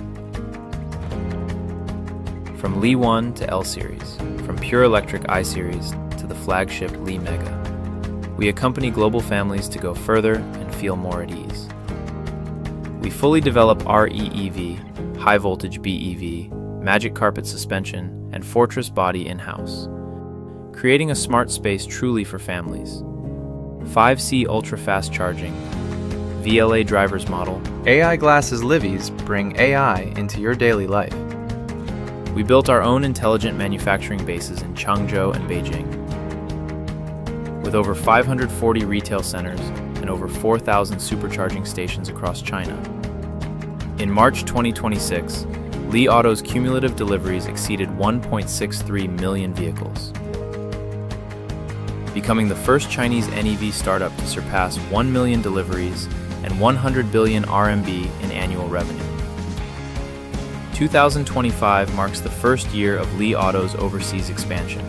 From Li 1 to L series, from pure electric I series to the flagship Li Mega, we accompany global families to go further and feel more at ease. We We fully develop REEV, high voltage BEV, magic carpet suspension, and fortress body in-house, creating a smart space truly for families. 5C ultra-fast charging, VLA driver's model. AI glasses Livies bring AI into your daily life. We built our own intelligent manufacturing bases in Changzhou and Beijing. With over 540 retail centers and over 4,000 supercharging stations across China. In March 2026, Li Auto's cumulative deliveries exceeded 1.63 million vehicles, becoming the first Chinese NEV startup to surpass 1 million deliveries and 100 billion RMB in annual revenue. 2025 marks the first year of Li Auto's overseas expansion.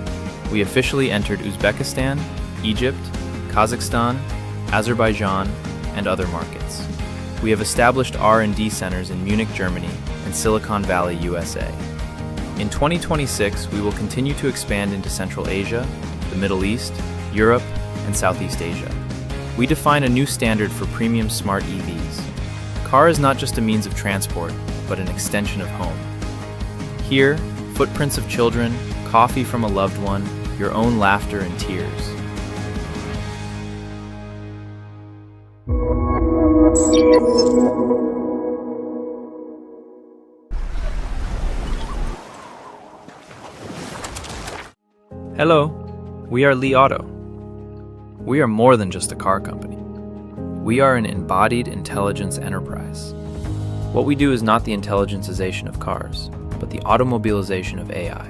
We officially entered Uzbekistan, Egypt, Kazakhstan, Azerbaijan, and other markets. We have established R&D centers in Munich, Germany, and Silicon Valley, USA. In 2026, we will continue to expand into Central Asia, the Middle East, Europe, and Southeast Asia. We define a new standard for premium smart EVs. Car is not just a means of transport, but an extension of home. Here, footprints of children, coffee from a loved one, your own laughter and tears. Hello, we are Li Auto. We are more than just a car company. We are an embodied intelligence enterprise. What we do is not the intelligencization of cars, but the automobilization of AI.